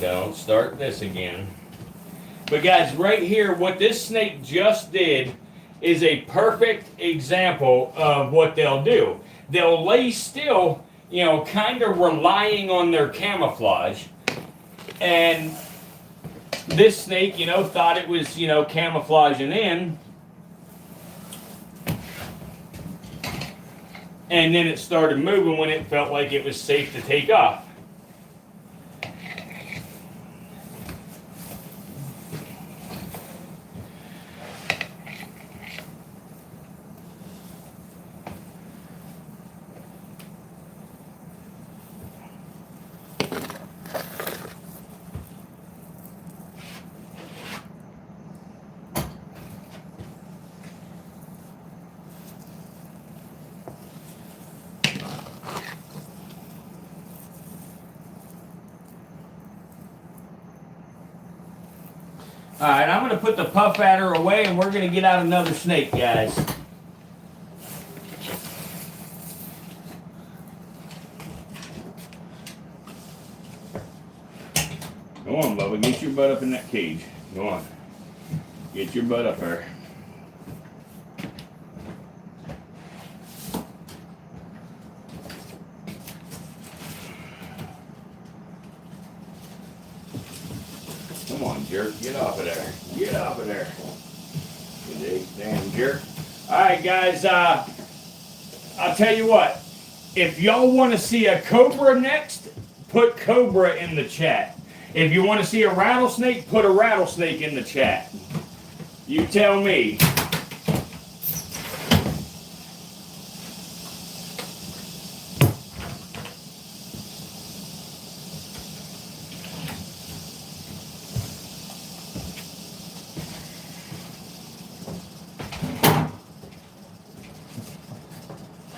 Don't start this again. But guys, right here, what this snake just did is a perfect example of what they'll do. They'll lay still, kind of relying on their camouflage. And this snake, thought it was, camouflaging in. And then it started moving when it felt like it was safe to take off. All right, I'm gonna put the puff adder away, and we're gonna get out another snake, guys. Go on, Bubba, get your butt up in that cage. Go on, get your butt up there. Come on, jerk, get off of there. Get off of there. You damn jerk. All right, guys, I'll tell you what. If y'all want to see a cobra next, put cobra in the chat. If you want to see a rattlesnake, put a rattlesnake in the chat. You tell me.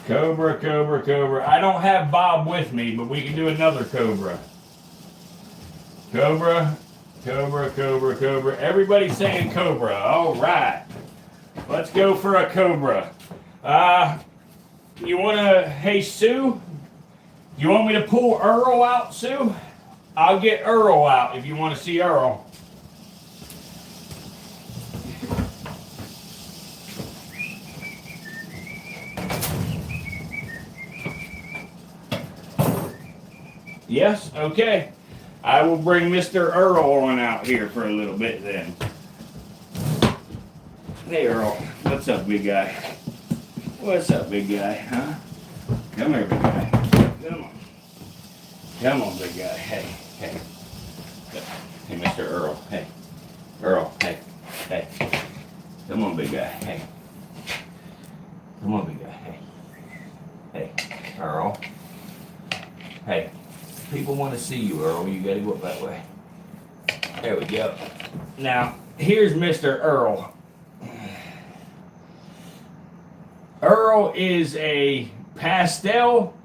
Cobra, cobra, cobra. I don't have Bob with me, but we can do another cobra. Cobra, cobra, cobra, cobra. Everybody's saying cobra. All right. Let's go for a cobra. You want to, hey, Sue? You want me to pull Earl out, Sue? I'll get Earl out if you want to see Earl. Yes? Okay. I will bring Mr. Earl on out here for a little bit then. Hey, Earl. What's up, big guy? What's up, big guy? Huh? Come here, big guy. Come on. Come on, big guy. Hey, hey. Hey, Mr. Earl. Hey. Earl. Hey. Hey. Come on, big guy. Hey. Come on, big guy. Hey. Hey. Earl. Hey. People want to see you, Earl. You gotta go up that way. There we go. Now, here's Mr. Earl. Earl is a pastel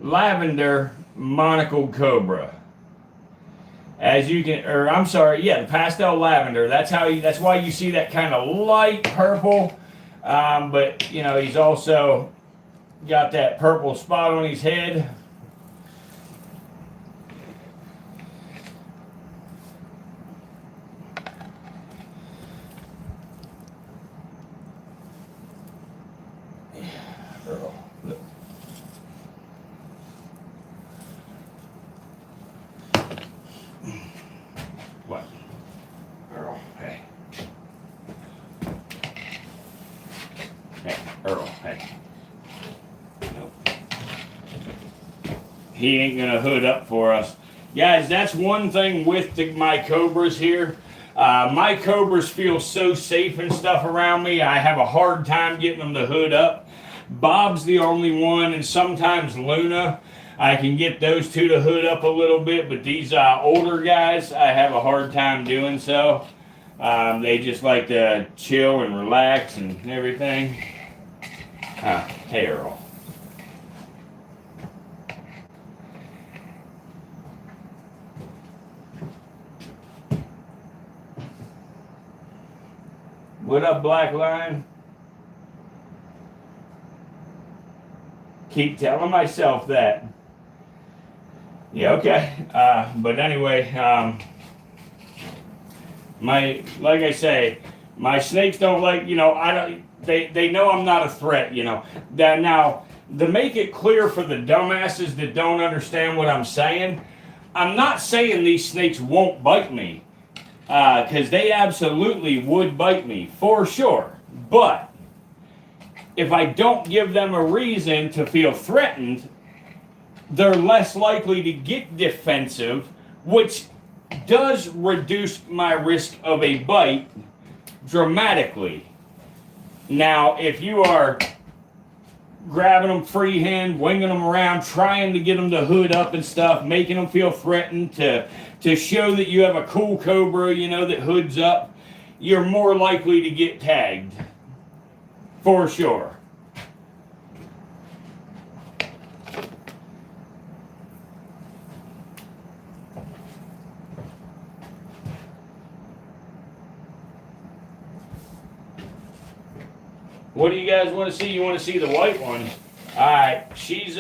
lavender monocled cobra. As you can, or I'm sorry, yeah, the pastel lavender. That's why you see that kind of light purple. But you know, he's also got that purple spot on his head. Earl, look. What? Earl, hey. Hey, Earl, hey. Nope. He ain't gonna hood up for us. Guys, that's one thing with my cobras here. My cobras feel so safe and stuff around me. I have a hard time getting them to hood up. Bob's the only one, and sometimes Luna. I can get those two to hood up a little bit, but these older guys, I have a hard time doing so. They just like to chill and relax and everything. Hey, Earl. What up, Black Lion? Keep telling myself that. Yeah, okay. But anyway, like I say, my snakes don't like, you know, they know I'm not a threat, you know. Now, to make it clear for the dumbasses that don't understand what I'm saying, I'm not saying these snakes won't bite me, because they absolutely would bite me, for sure. But if I don't give them a reason to feel threatened, they're less likely to get defensive, which does reduce my risk of a bite dramatically. Now, if you are grabbing them freehand, winging them around, trying to get them to hood up and stuff, making them feel threatened to show that you have a cool cobra, you know, that hoods up, you're more likely to get tagged. For sure. What do you guys want to see? You want to see the white one? All right, she's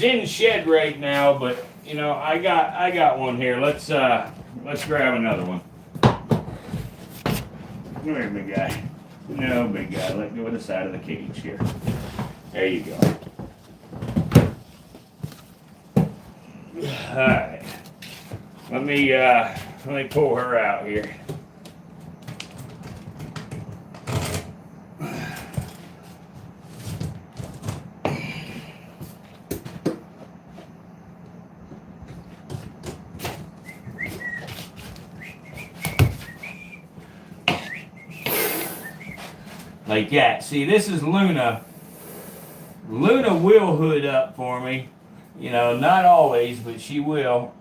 in shed right now, but you know I got one here. Let's grab another one. Come here, big guy. No, big guy. Let go of the side of the cage here. There you go. All right. Let me pull her out here. Like that. See, this is Luna. Luna will hood up for me. You know, not always, but she will.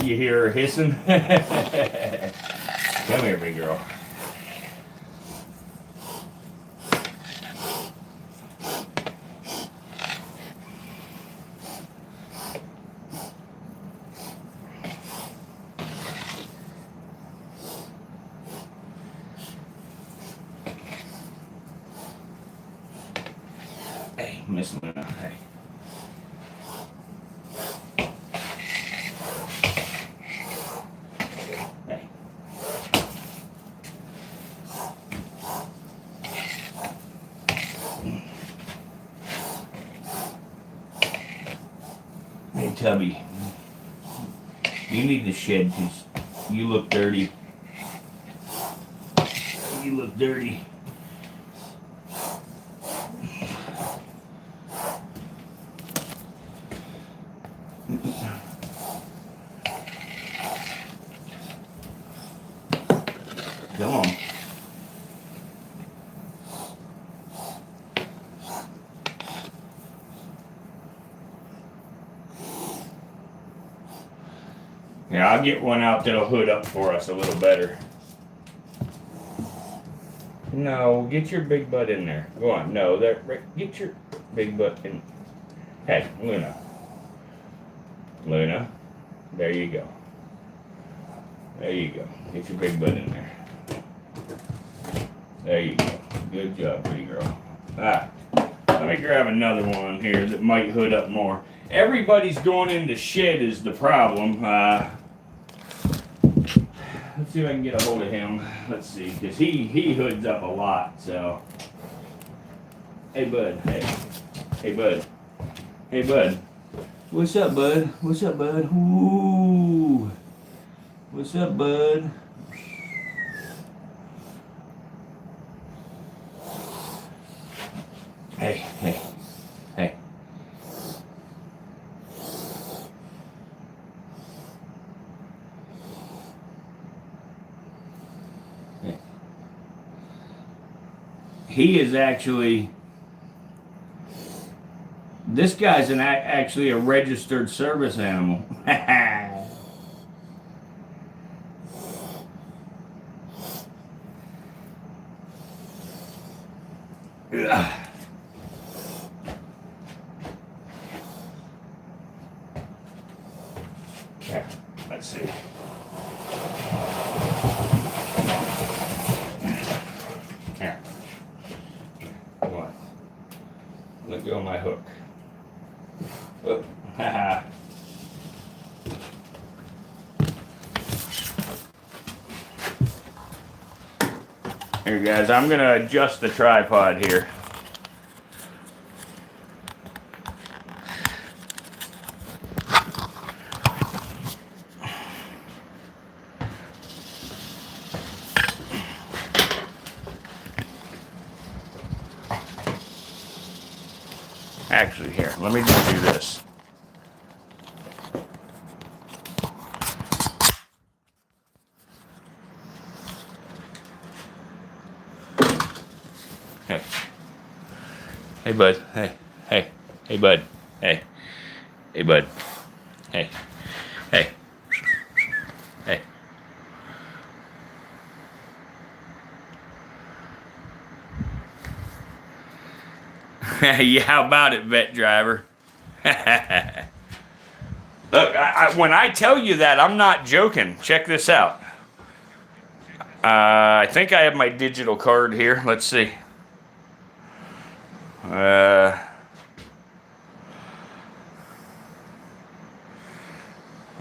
You hear her hissing? Come here, big girl. Hey, Miss Luna, hey. Hey, Tubby, you need to shed because you look dirty. You look dirty. Come on. Yeah, I'll get one out that'll hood up for us a little better. No, get your big butt in there. Go on. No, there. Get your big butt in. Hey, Luna. Luna. There you go. There you go. Get your big butt in there. There you go. Good job, pretty girl. Ah, let me grab another one here that might hood up more. Everybody's going in the shed is the problem. Let's see if I can get a hold of him. Let's see, because he hoods up a lot, so. Hey, bud. Hey. Hey, bud. Hey, bud. What's up, bud? What's up, bud? Ooh. What's up, bud? Hey, hey, hey. Hey. He is actually, this guy's actually a registered service animal. Yeah, let's see. Here. Come on. Let go of my hook. Whoop. Haha. Here, guys, I'm going to adjust the tripod here. Actually, here, let me just do this. Hey. Hey, bud. Hey. Hey. Hey, bud. Hey. Hey, bud. Hey. Hey. Yeah, how about it, vet driver? Look, when I tell you that, I'm not joking. Check this out. I think I have my digital card here. Let's see.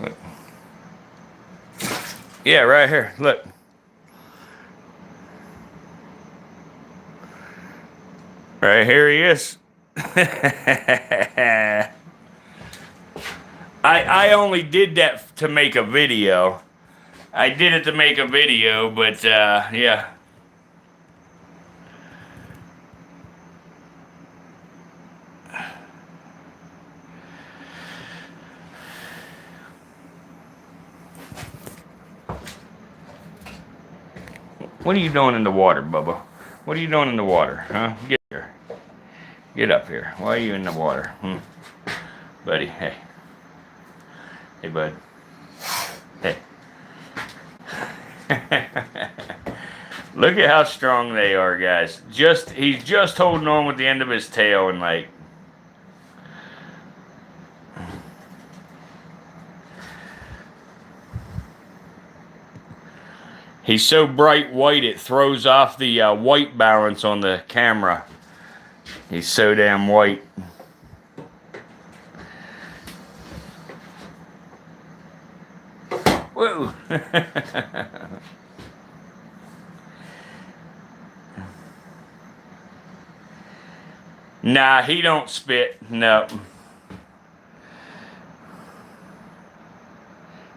Look. Yeah, right here. Look. Right here he is. I only did that to make a video. I did it to make a video, but yeah. What are you doing in the water, Bubba? What are you doing in the water, huh? Get here. Get up here. Why are you in the water? Buddy, hey. Hey, bud. Hey. Look at how strong they are, guys. He's just holding on with the end of his tail and like. He's so bright white it throws off the white balance on the camera. He's so damn white. Whoa. Nah, he don't spit. No.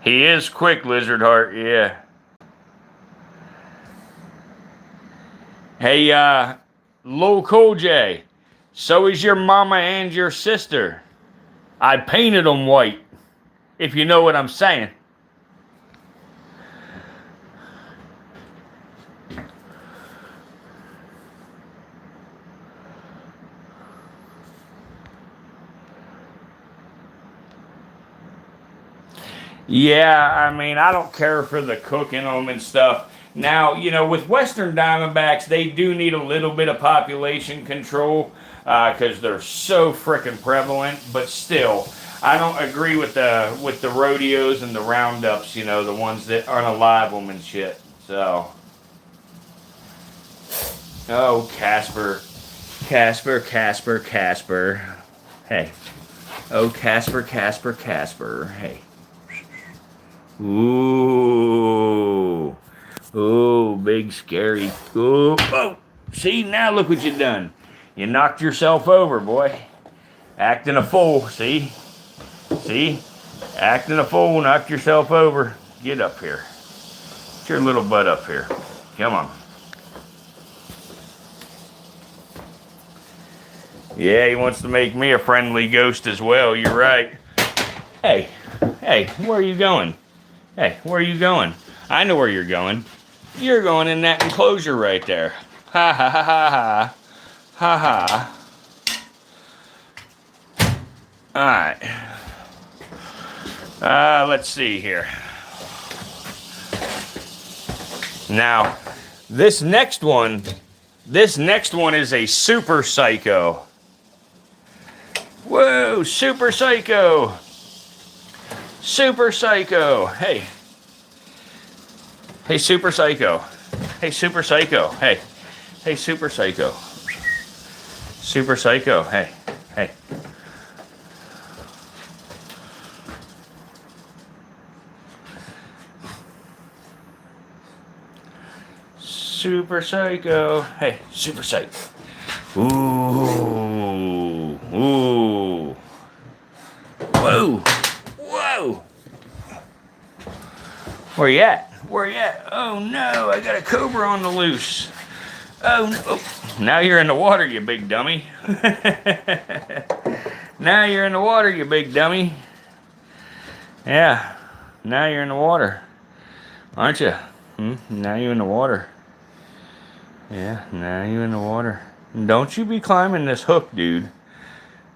He is quick, Lizard Heart, yeah. Hey, Lil Cool J, so is your mama and your sister. I painted them white, if you know what I'm saying. Yeah, I mean, I don't care for the cooking them and stuff. Now, you know, with Western Diamondbacks, they do need a little bit of population control because they're so freaking prevalent. But still, I don't agree with the rodeos and the roundups. You know, the ones that unalive them and shit. So, oh, Casper, hey, oh, Casper, hey, ooh. Oh, big scary. Oh, oh, see, now look what you done. You knocked yourself over, boy. Acting a fool, see? See? Acting a fool, knocked yourself over. Get up here. Get your little butt up here. Come on. Yeah, he wants to make me a friendly ghost as well. You're right. Hey, where are you going? Hey, where are you going? I know where you're going. You're going in that enclosure right there. Ha ha ha ha ha. Ha ha. Alright. Let's see here. Now, this next one is a super psycho. Whoa, super psycho. Super psycho. Hey. Hey, super psycho. Hey, super psycho. Hey. Hey, super psycho. Super psycho. Hey. Hey. Super psycho. Hey, super psycho. Ooh. Ooh. Whoa. Whoa. Where you at? Where you at? Oh no, I got a cobra on the loose. Oh no. Oh, now you're in the water, you big dummy. Now you're in the water, you big dummy. Yeah, now you're in the water. Aren't you? Now you're in the water. Yeah, now you're in the water. Don't you be climbing this hook, dude.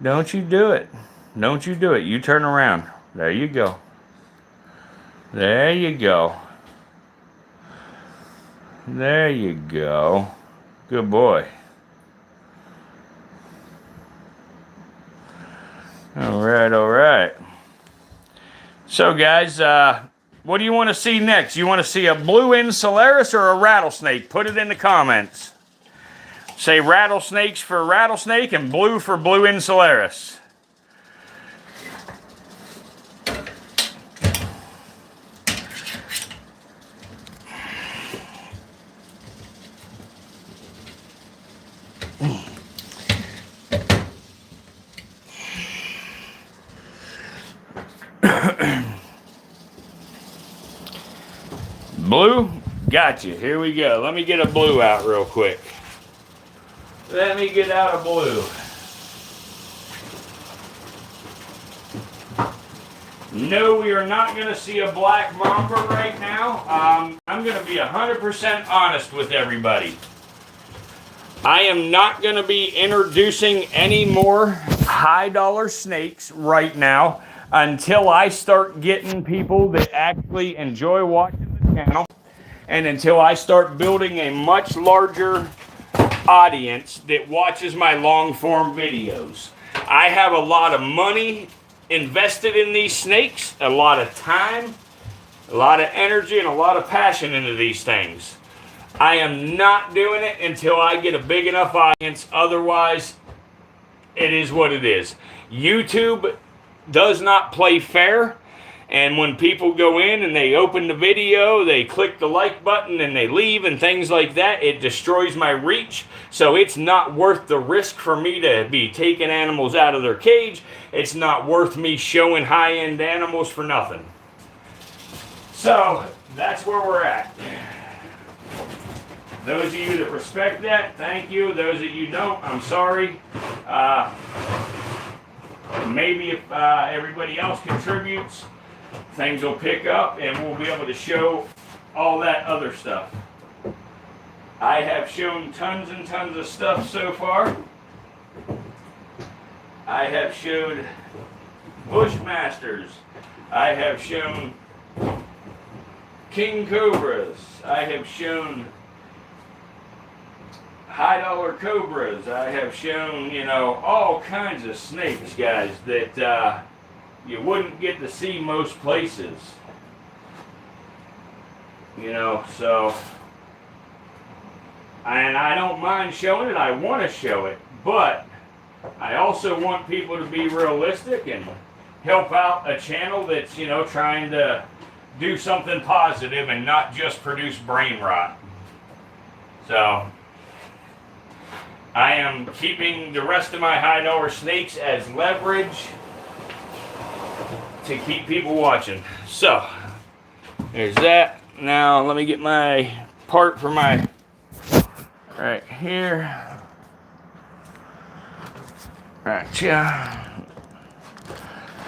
Don't you do it. Don't you do it. You turn around. There you go. There you go. There you go. Good boy. All right, all right. So, guys, what do you want to see next? You want to see a blue Insularis or a rattlesnake? Put it in the comments. Say rattlesnakes for rattlesnake and blue for blue Insularis. Blue? Gotcha. Here we go. Let me get a blue out real quick. Let me get out a blue. No, we are not going to see a black mamba right now. I'm going to be 100% honest with everybody. I am not going to be introducing any more high dollar snakes right now until I start getting people that actually enjoy watching the channel and until I start building a much larger audience that watches my long form videos. I have a lot of money invested in these snakes, a lot of time, a lot of energy, and a lot of passion into these things. I am not doing it until I get a big enough audience. Otherwise, it is what it is. YouTube does not play fair. And when people go in and they open the video, they click the like button and they leave and things like that, it destroys my reach. So it's not worth the risk for me to be taking animals out of their cage. It's not worth me showing high-end animals for nothing. So that's where we're at. Those of you that respect that, thank you. Those of you don't, I'm sorry. Maybe if everybody else contributes, things will pick up and we'll be able to show all that other stuff. I have shown tons and tons of stuff so far. I have showed Bushmasters. I have shown King Cobras. I have shown high dollar cobras. I have shown, you know, all kinds of snakes, guys, that you wouldn't get to see most places. You know, so, and I don't mind showing it. I want to show it, but I also want people to be realistic and help out a channel that's, you know, trying to do something positive and not just produce brain rot. So I am keeping the rest of my high dollar snakes as leverage to keep people watching. So there's that. Now let me get my part for my right here. Right, yeah.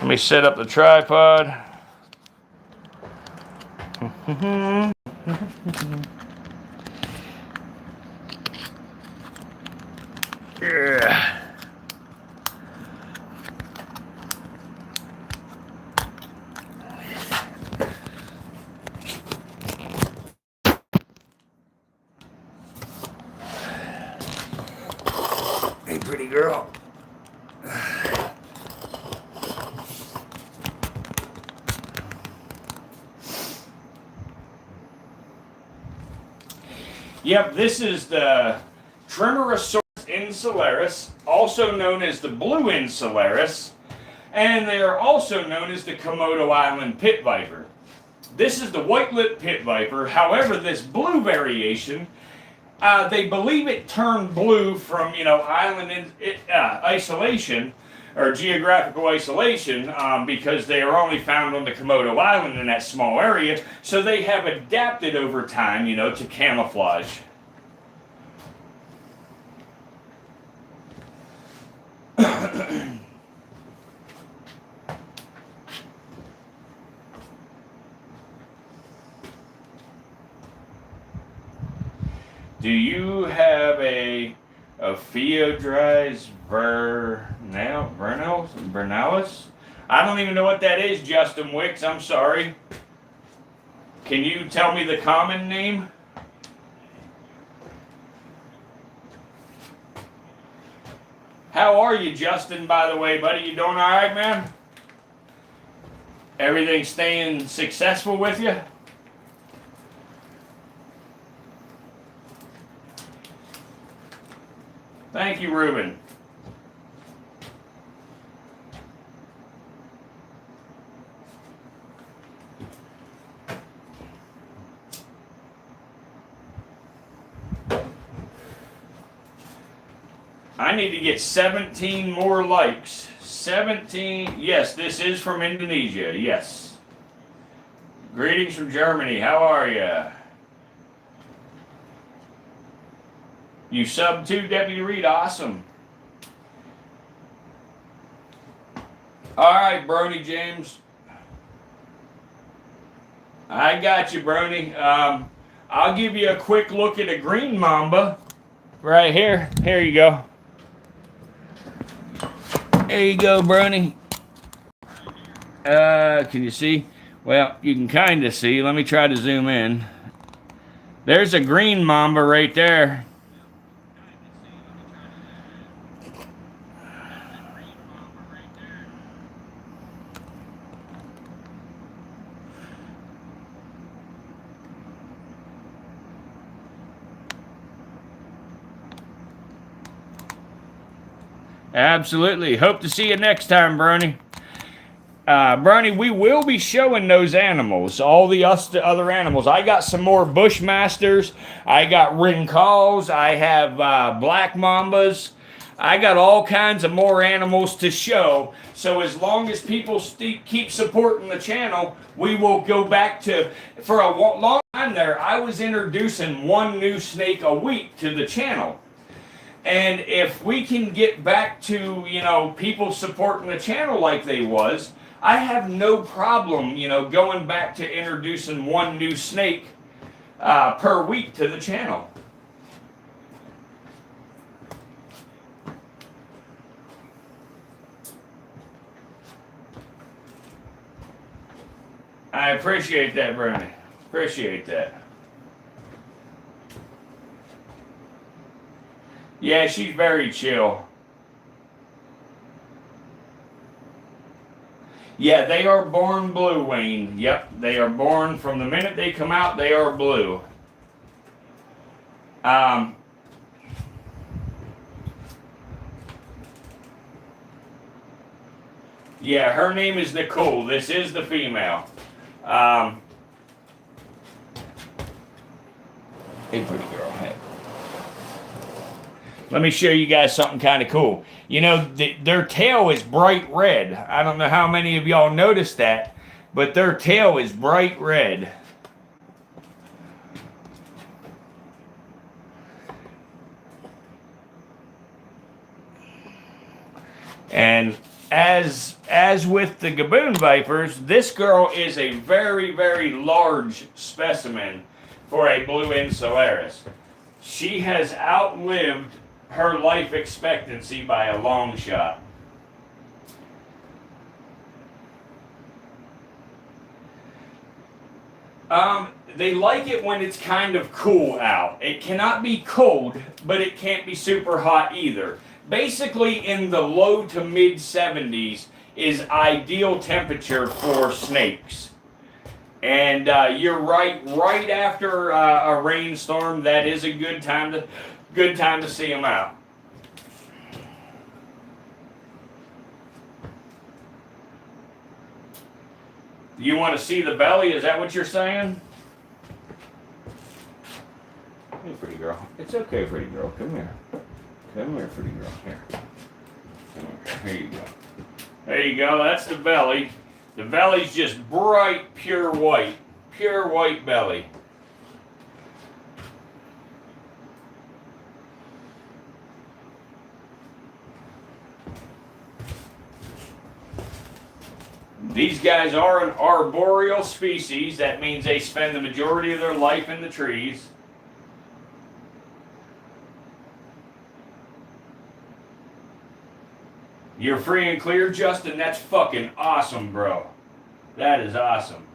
Let me set up the tripod. Yeah. Hey, pretty girl. Yep, this is the Insularis Insularis, also known as the blue Insularis, and they are also known as the Komodo Island Pit Viper. This is the white-lipped pit viper. However, this blue variation, they believe it turned blue from, you know, island isolation or geographical isolation because they are only found on the Komodo Island in that small area. So they have adapted over time, you know, to camouflage. Do you have a Phaeodrys vernalis? I don't even know what that is, Justin Wicks. I'm sorry. Can you tell me the common name? How are you, Justin, by the way, buddy? You doing all right, man? Everything staying successful with you? Thank you, Ruben. I need to get 17 more likes. 17. Yes, this is from Indonesia. Yes. Greetings from Germany. How are you? You sub to Deputy Reed. Awesome. All right, Brony James. I got you, Brony. I'll give you a quick look at a green mamba right here. Here you go. There you go, Brony. Can you see? Well, you can kind of see. Let me try to zoom in. There's a green mamba right there. Absolutely. Hope to see you next time, Brony. Brony, we will be showing those animals, all the other animals. I got some more Bushmasters. I got Rincals. I have black mambas. I got all kinds of more animals to show. So as long as people keep supporting the channel, we will go back to, for a long time there, I was introducing one new snake a week to the channel. And if we can get back to, you know, people supporting the channel like they was, I have no problem, you know, going back to introducing one new snake per week to the channel. I appreciate that, Brownie. Appreciate that. Yeah, she's very chill. Yeah, they are born blue, Wayne. Yep, they are born from the minute they come out, they are blue. Yeah, her name is Nicole. This is the female. Hey, pretty girl. Hey. Let me show you guys something kind of cool. You know, their tail is bright red. I don't know how many of y'all noticed that, but their tail is bright red. And as with the Gaboon Vipers, this girl is a very, very large specimen for a blue Insularis. She has outlived her life expectancy by a long shot. They like it when it's kind of cool out. It cannot be cold, but it can't be super hot either. Basically, in the low to mid 70s is ideal temperature for snakes. And you're right after a rainstorm, that is a good time to see them out. You want to see the belly? Is that what you're saying? Hey, pretty girl. It's okay, pretty girl. Come here. Come here, pretty girl. Here. Come here. Here you go. There you go. That's the belly. The belly's just bright, pure white. Pure white belly. These guys are an arboreal species. That means they spend the majority of their life in the trees. You're free and clear, Justin? That's fucking awesome, bro. That is awesome.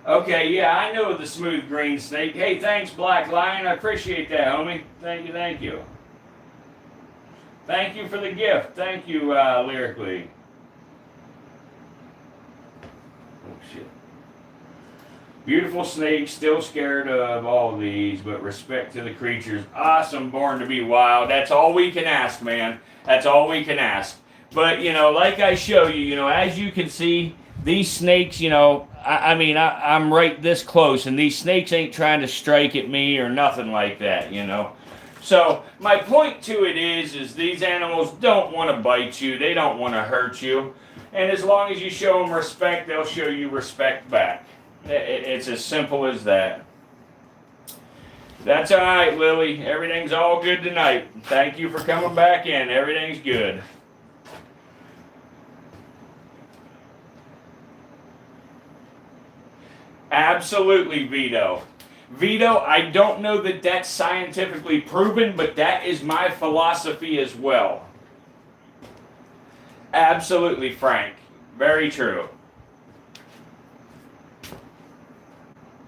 Okay, yeah, I know the smooth green snake. Hey, thanks, Black Lion. I appreciate that, homie. Thank you, thank you. Thank you for the gift. Thank you, Lyrically. Oh, shit. Beautiful snake, still scared of all of these, but respect to the creatures. Awesome, born to be wild. That's all we can ask, man. That's all we can ask. But, like I show you, as you can see, these snakes, I'm right this close, and these snakes ain't trying to strike at me or nothing like that, So, my point to it is these animals don't want to bite you. They don't want to hurt you. And as long as you show them respect, they'll show you respect back. It's as simple as that. That's all right, Lily. Everything's all good tonight. Thank you for coming back in. Everything's good. Absolutely, Vito. Vito, I don't know that that's scientifically proven, but that is my philosophy as well. Absolutely, Frank. Very true.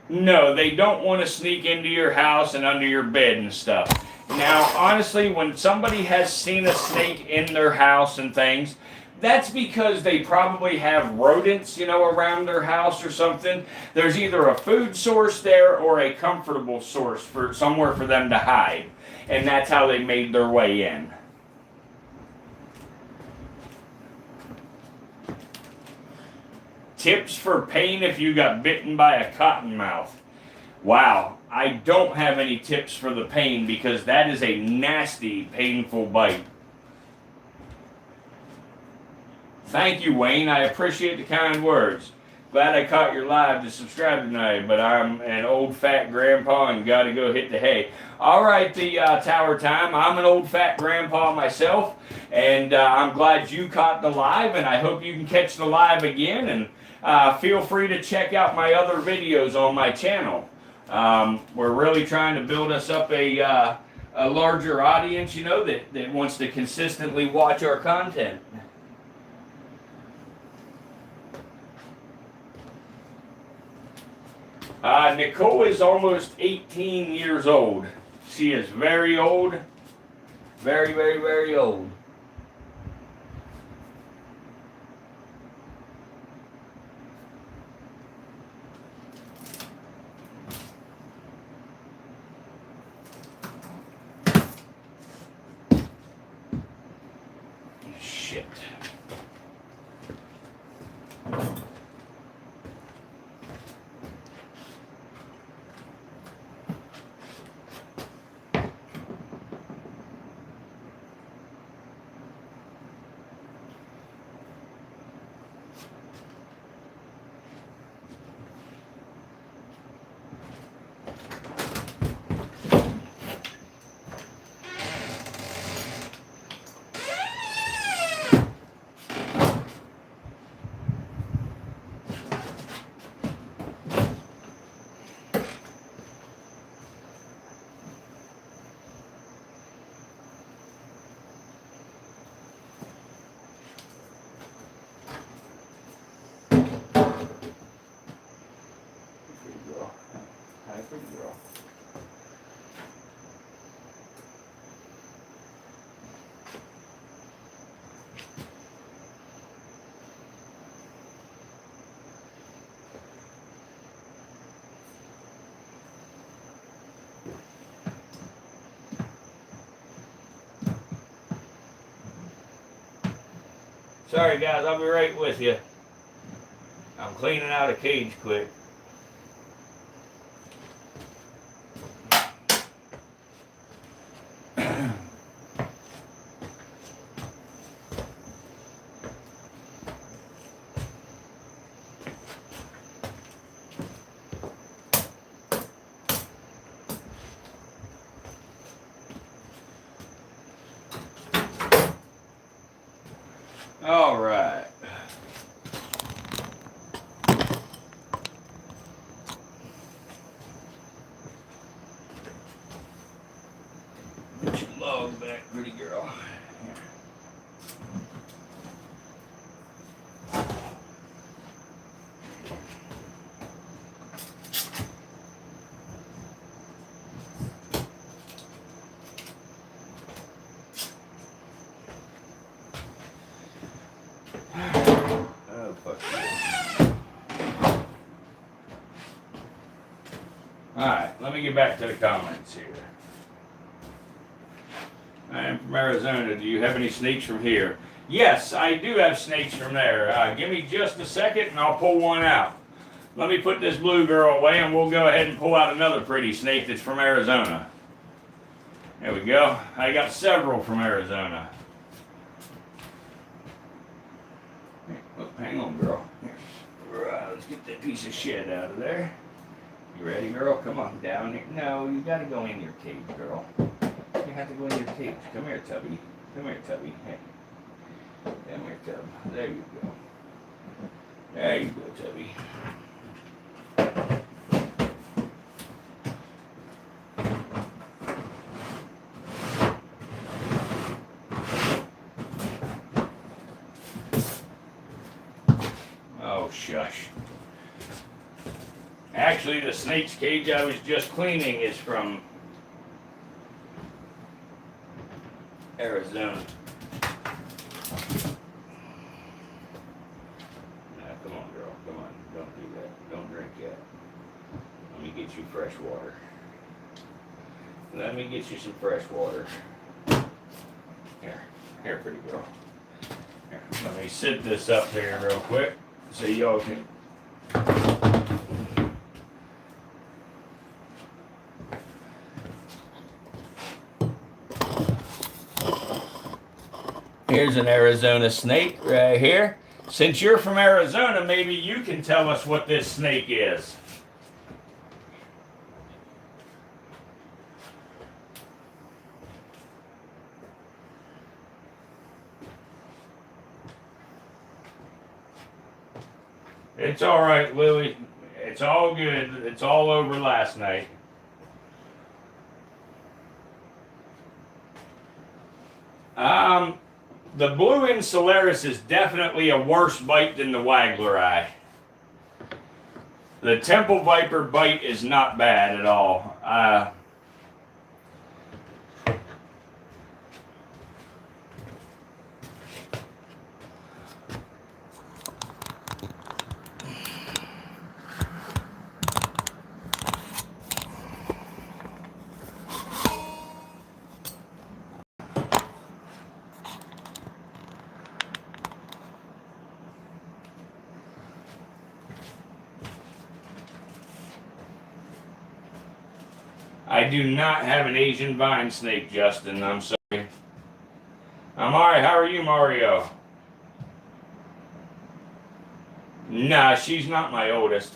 No, they don't want to sneak into your house and under your bed and stuff. Now, honestly, when somebody has seen a snake in their house and things, that's because they probably have rodents, around their house or something. There's either a food source there or a comfortable source for somewhere for them to hide. And that's how they made their way in. Tips for pain if you got bitten by a cottonmouth. Wow, I don't have any tips for the pain because that is a nasty, painful bite. Thank you, Wayne. I appreciate the kind words. Glad I caught your live to subscribe tonight, but I'm an old fat grandpa and got to go hit the hay. All right, the Tower Time. I'm an old fat grandpa myself, and I'm glad you caught the live, and I hope you can catch the live again, and feel free to check out my other videos on my channel. We're really trying to build us up a larger audience, that wants to consistently watch our content. Nicole is almost 18 years old. She is very old. Very, very, very old. Shit. Girl. Sorry guys, I'll be right with you. I'm cleaning out a cage quick. All right. Put your log back, pretty girl. Here. let me get back to the comments here. I am from Arizona. Do you have any snakes from here? Yes, I do have snakes from there. Give me just a second and I'll pull one out. Let me put this blue girl away and we'll go ahead and pull out another pretty snake that's from Arizona. There we go. I got several from Arizona. Oh, hang on, girl. Here. Let's get that piece of shit out of there. You ready, girl? Come on down here. No, you gotta go in your cage, girl. You have to go in your cage. Come here, Tubby. Come here, Tubby. Hey. Come here, Tub. There you go. There you go, Tubby. Oh, shush. Actually, the snake's cage I was just cleaning is from Arizona. Now, come on, girl. Come on. Don't do that. Don't drink yet. Let me get you fresh water. Let me get you some fresh water. Here. Here, pretty girl. Here. Let me sit this up here real quick so y'all can... Here's an Arizona snake right here. Since you're from Arizona, maybe you can tell us what this snake is. It's all right, Lily. It's all good. It's all over last night. The blue Insularis is definitely a worse bite than the Waggler eye. The Temple Viper bite is not bad at all. I do not have an Asian vine snake, Justin. I'm sorry. I'm alright. How are you, Mario? Nah, she's not my oldest,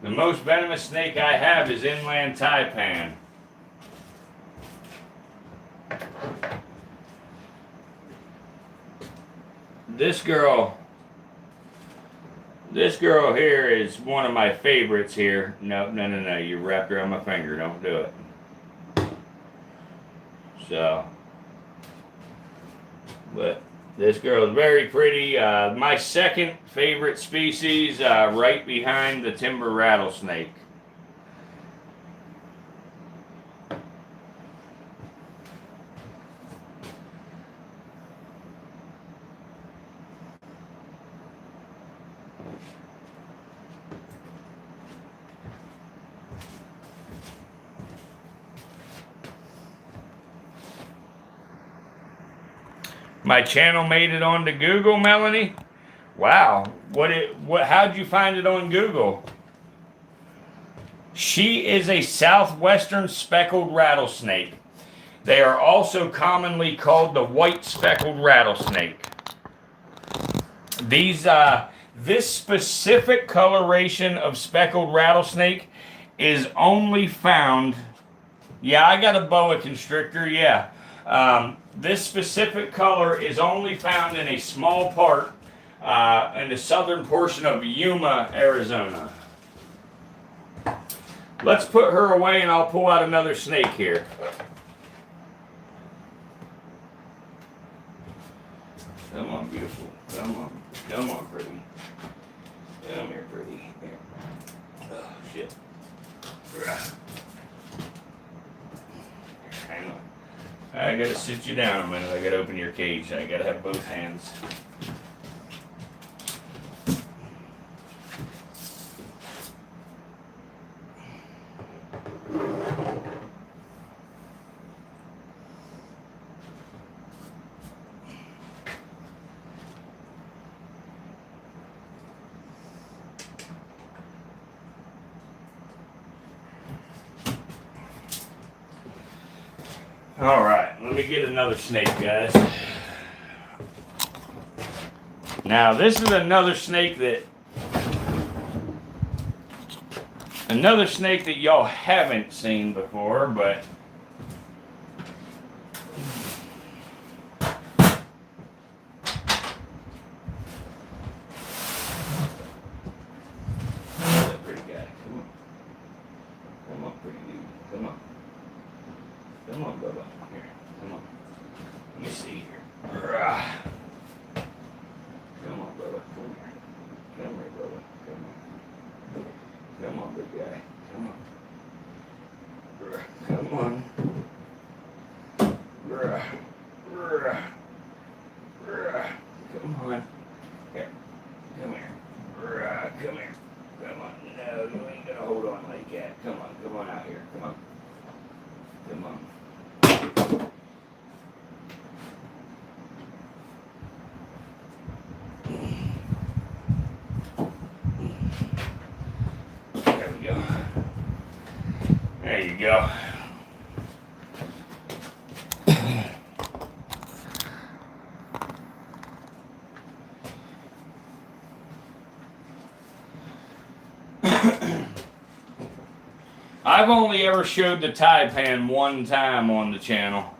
The most venomous snake I have is inland taipan. This girl here is one of my favorites here. No, you wrapped around my finger. Don't do it. So, but this girl is very pretty. My second favorite species, right behind the timber rattlesnake. My channel made it onto Google, Melanie? Wow. How'd you find it on Google? She is a southwestern speckled rattlesnake. They are also commonly called the white speckled rattlesnake. This specific coloration of speckled rattlesnake is only found... Yeah, I got a boa constrictor, yeah. This specific color is only found in a small part in the southern portion of Yuma, Arizona. Let's put her away and I'll pull out another snake here. Come on, beautiful. Come on, pretty. Come here, pretty. Here. Oh, shit. Hang on. I gotta sit you down a minute. I gotta open your cage. I gotta have both hands. All right, let me get another snake, guys. Now, this is another snake that y'all haven't seen before, but pretty guy. Come on. Come on, pretty dude. Come on. Come on, Bubba. Here, come on. Let me see here. Come on, Bubba. Come here. Come here, Bubba. Come on. Come on, big guy. Come on. Come on. Come on. Here. Come here. Come here. Come on. No, you ain't gonna hold on like that. Come on. Come on out here. Come on. Come on. There we go. There you go. I've only ever showed the taipan one time on the channel.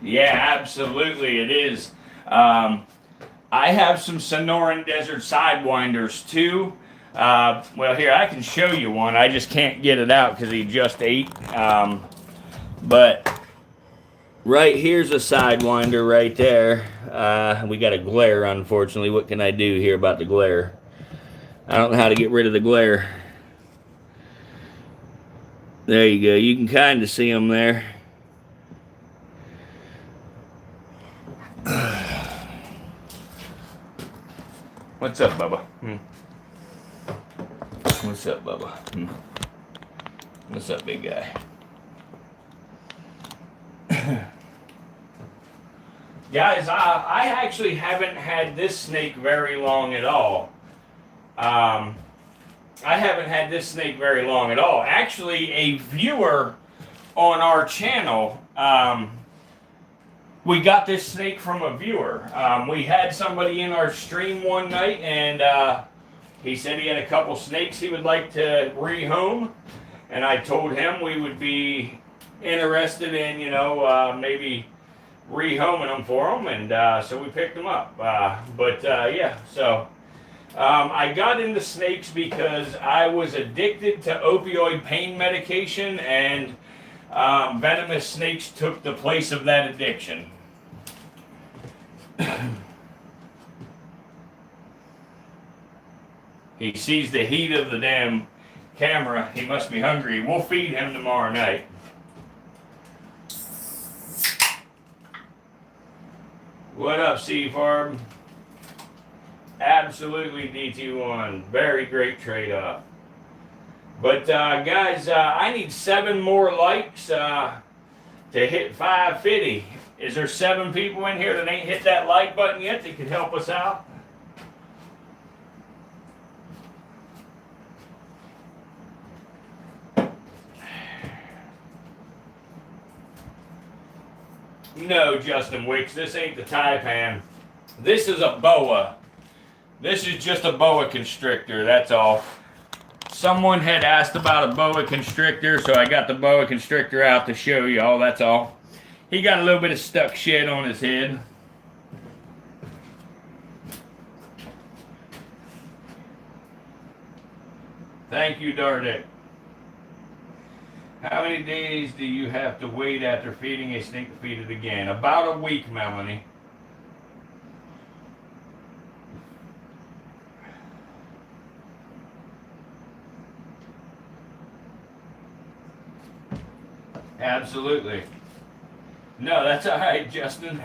Yeah, absolutely it is. I have some Sonoran Desert Sidewinders too. Well, here, I can show you one. I just can't get it out because he just ate. But right here's a Sidewinder right there. We got a glare, unfortunately. What can I do here about the glare? I don't know how to get rid of the glare. There you go. You can kind of see them there. What's up, Bubba? What's up, Bubba? What's up, big guy? Guys, I actually haven't had this snake very long at all. Actually, a viewer on our channel, we got this snake from a viewer. We had somebody in our stream one night, and he said he had a couple snakes he would like to rehome, and I told him we would be interested in, maybe rehoming them for him, and so we picked them up. Yeah, so I got into snakes because I was addicted to opioid pain medication, and venomous snakes took the place of that addiction. He sees the heat of the damn camera. He must be hungry. We'll feed him tomorrow night. What up, C-Farb? Absolutely, DT1. Very great trade-off. But, guys, I need 7 more likes to hit 550. Is there 7 people in here that ain't hit that like button yet that could help us out? No, Justin Wicks, this ain't the taipan. This is a boa. This is just a boa constrictor, that's all. Someone had asked about a boa constrictor, so I got the boa constrictor out to show y'all, that's all. He got a little bit of stuck shit on his head. Thank you, Dardick. How many days do you have to wait after feeding a snake to feed it again? About a week, Melanie. Absolutely. No, that's all right, Justin.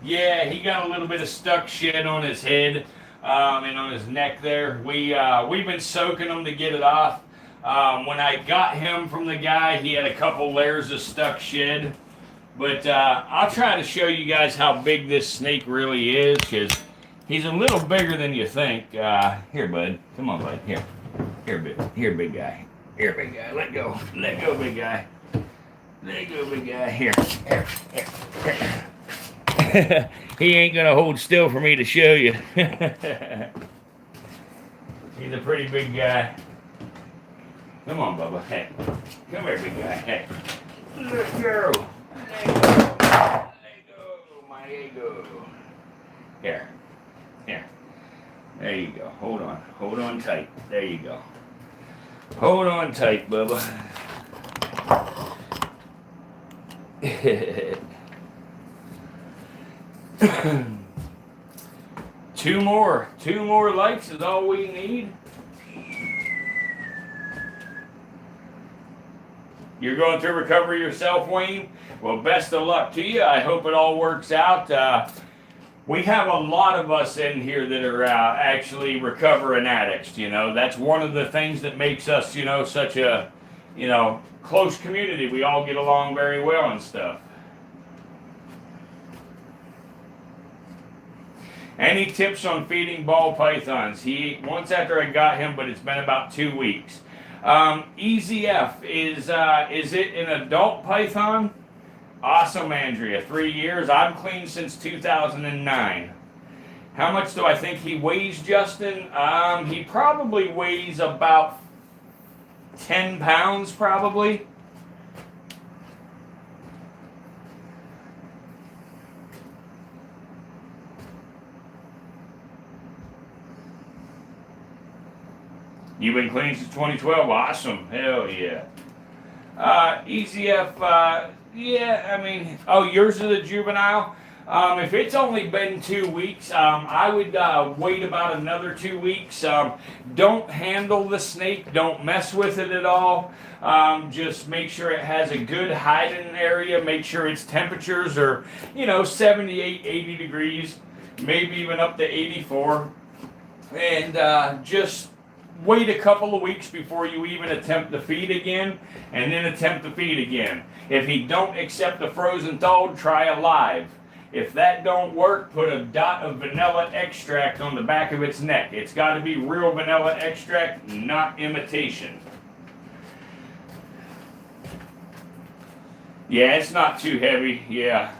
Yeah, he got a little bit of stuck shed on his head and on his neck there. We've been soaking him to get it off. When I got him from the guy, he had a couple layers of stuck shed. But I'll try to show you guys how big this snake really is, because he's a little bigger than you think. Here, bud. Come on, bud. Here, big guy. Here, big guy. Let go, big guy. Let go, big guy. Here. He ain't gonna hold still for me to show you. He's a pretty big guy. Come on, Bubba. Hey, come here, big guy. Hey, let go. Let go, my ego. Here. There you go. Hold on tight. There you go. Hold on tight, Bubba. Two more likes is all we need. You're going through recovery yourself, Wayne? Well, best of luck to you. I hope it all works out. We have a lot of us in here that are actually recovering addicts. You know, that's one of the things that makes us, such a, close community. We all get along very well and stuff. Any tips on feeding ball pythons? He ate once after I got him, but it's been about 2 weeks. EZF, is it an adult python? Awesome, Andrea. 3 years. I'm clean since 2009. How much do I think he weighs, Justin? He probably weighs about 10 pounds, probably. You've been clean since 2012. Awesome. Hell yeah. EZF, yeah, I mean, yours is a juvenile. If it's only been 2 weeks, I would wait about another 2 weeks. Don't handle the snake. Don't mess with it at all. Just make sure it has a good hiding area. Make sure its temperatures are, 78, 80 degrees, maybe even up to 84. And just wait a couple of weeks before you even attempt to feed again, and then attempt to feed again. If he don't accept the frozen thawed, try a live. If that don't work, put a dot of vanilla extract on the back of its neck. It's got to be real vanilla extract, not imitation. Yeah, it's not too heavy, yeah.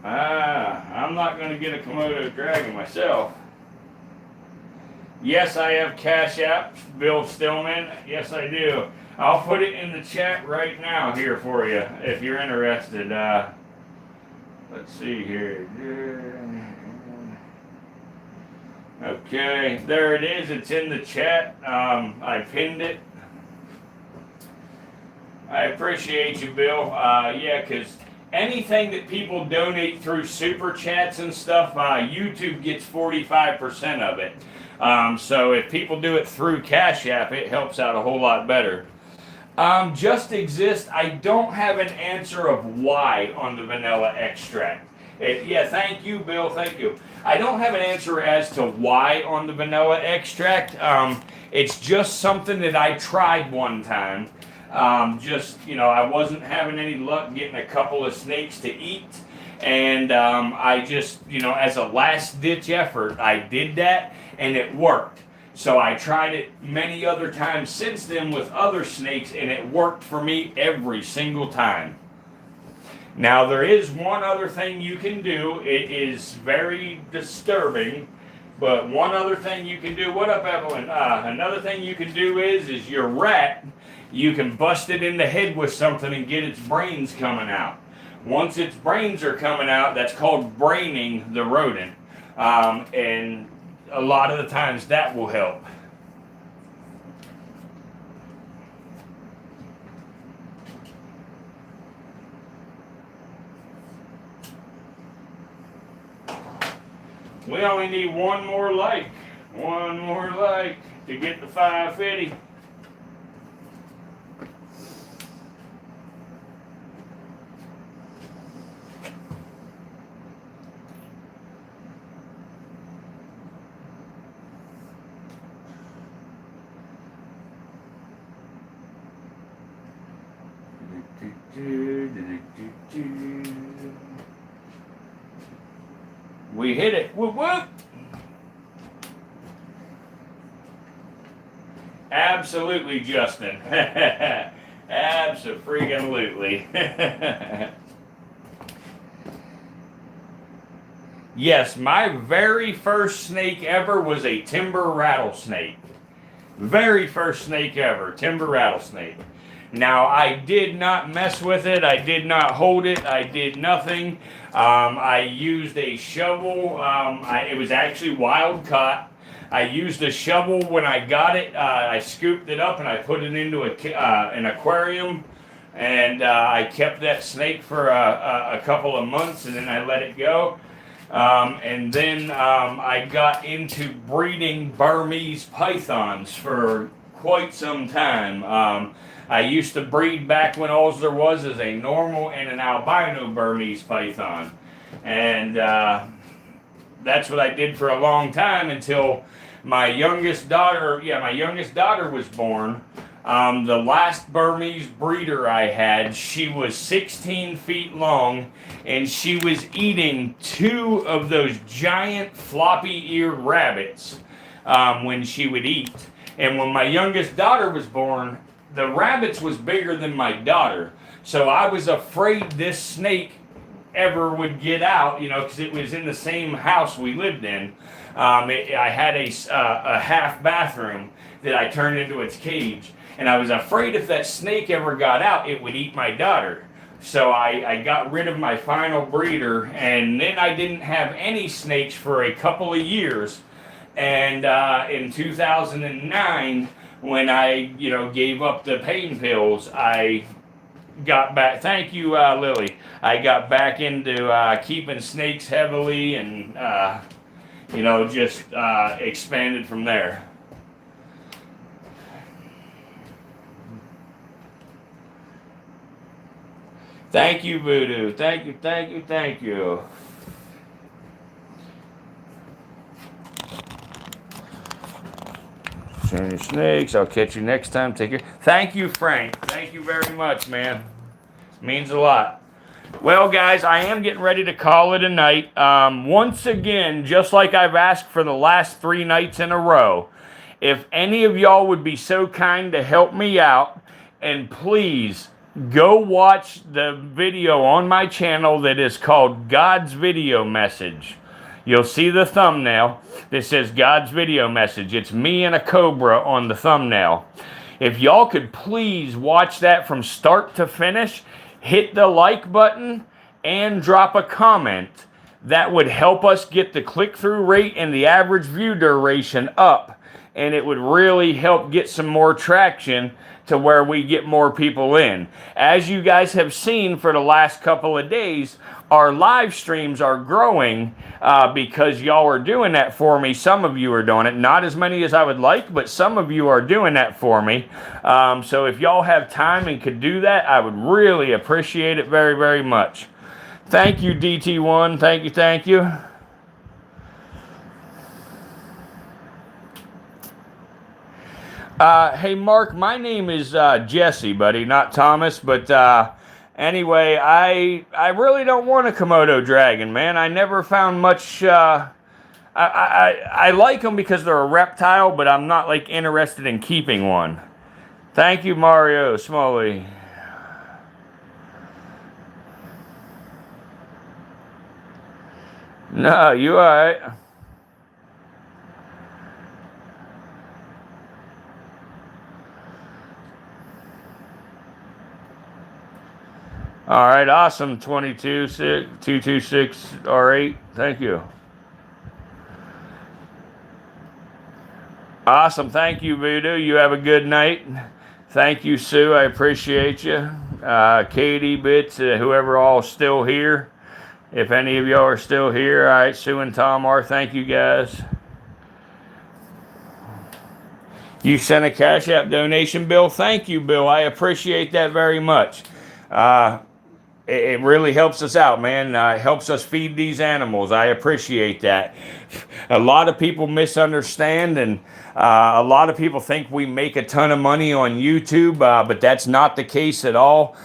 I'm not going to get a Komodo dragon myself. Yes, I have Cash App, Bill Stillman. Yes, I do. I'll put it in the chat right now here for you if you're interested. Let's see here. Okay, there it is. It's in the chat. I pinned it. I appreciate you, Bill. Yeah, because anything that people donate through super chats and stuff, YouTube gets 45% of it. So if people do it through Cash App, it helps out a whole lot better. Just exist. I don't have an answer of why on the vanilla extract. Yeah, thank you, Bill. Thank you. I don't have an answer as to why on the vanilla extract. It's just something that I tried one time. I wasn't having any luck getting a couple of snakes to eat. And I just, as a last ditch effort, I did that and it worked. So I tried it many other times since then with other snakes and it worked for me every single time. Now there is one other thing you can do. It is very disturbing, but one other thing you can do. What up, Evelyn? Another thing you can do is your rat, you can bust it in the head with something and get its brains coming out. Once its brains are coming out, that's called braining the rodent. And a lot of the times that will help. We only need one more light to get the 550. We hit it. Whoop whoop. Absolutely, Justin. Absolutely. Yes, my very first snake ever was a timber rattlesnake. Very first snake ever, timber rattlesnake. Now, I did not mess with it. I did not hold it. I did nothing. I used a shovel. It was actually wild caught. I used a shovel when I got it. I scooped it up and I put it into an aquarium. And I kept that snake for a couple of months and then I let it go. And then I got into breeding Burmese pythons for quite some time. I used to breed back when all there was is a normal and an albino Burmese python. And that's what I did for a long time until my youngest daughter was born. The last Burmese breeder I had, she was 16 feet long, and she was eating 2 of those giant floppy-eared rabbits when she would eat. And when my youngest daughter was born, the rabbits was bigger than my daughter. So I was afraid this snake ever would get out, because it was in the same house we lived in. I had a half bathroom that I turned into its cage. And I was afraid if that snake ever got out, it would eat my daughter. So I got rid of my final breeder, and then I didn't have any snakes for a couple of years. And in 2009, when I, gave up the pain pills, I got back. Thank you, Lily. I got back into keeping snakes heavily, and just expanded from there. Thank you, Voodoo. Thank you. Share your snakes. I'll catch you next time. Take care. Thank you, Frank. Thank you very much, man. Means a lot. Well, guys, I am getting ready to call it a night. Once again, just like I've asked for the last 3 nights in a row, if any of y'all would be so kind to help me out, and please go watch the video on my channel that is called God's Video Message. You'll see the thumbnail that says God's Video Message. It's me and a cobra on the thumbnail. If y'all could please watch that from start to finish, hit the like button and drop a comment. That would help us get the click-through rate and the average view duration up. And it would really help get some more traction to where we get more people in. As you guys have seen for the last couple of days, our live streams are growing because y'all are doing that for me. Some of you are doing it. Not as many as I would like, but some of you are doing that for me. So if y'all have time and could do that, I would really appreciate it very, very much. Thank you, DT1. Thank you. Hey, Mark, my name is Jesse, buddy, not Thomas, but anyway, I really don't want a Komodo dragon, man. I never found much, I like them because they're a reptile, but I'm not, interested in keeping one. Thank you, Mario Smalley. No, you all right. All right, awesome. 226 R8. Thank you. Awesome. Thank you, Voodoo. You have a good night. Thank you, Sue. I appreciate you. Katie, Bits, whoever all still here. If any of y'all are still here, all right, Sue and Tom are. Thank you, guys. You sent a Cash App donation, Bill. Thank you, Bill. I appreciate that very much. It really helps us out, man. It helps us feed these animals. I appreciate that. A lot of people misunderstand, and a lot of people think we make a ton of money on YouTube, but that's not the case at all.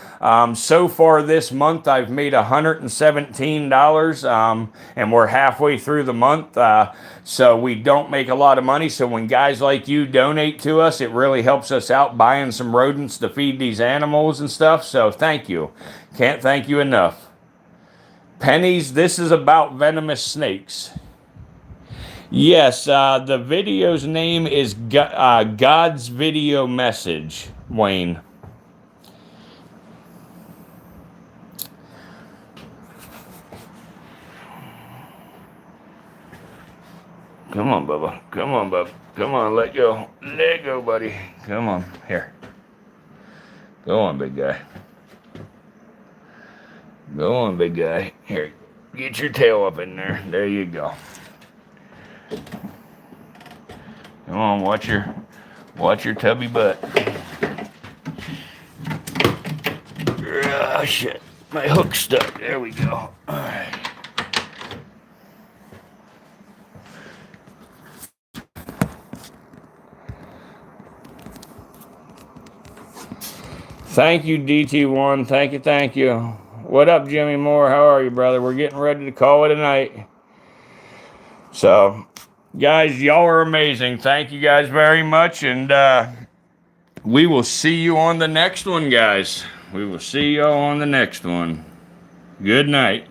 So far this month, I've made $117, and we're halfway through the month. So we don't make a lot of money. So when guys like you donate to us, it really helps us out buying some rodents to feed these animals and stuff. So thank you. Can't thank you enough. Pennies, this is about venomous snakes. Yes, the video's name is God's Video Message, Wayne. Come on, Bubba. Come on, Bubba. Come on, let go. Let go, buddy. Come on. Here. Go on, big guy. Go on, big guy. Here. Get your tail up in there. There you go. Come on, watch your tubby butt. Ah, shit. My hook's stuck. There we go. All right. Thank you, DT1. Thank you. What up, Jimmy Moore? How are you, brother? We're getting ready to call it a night. So, guys, y'all are amazing. Thank you guys very much. And we will see you on the next one, guys. We will see y'all on the next one. Good night.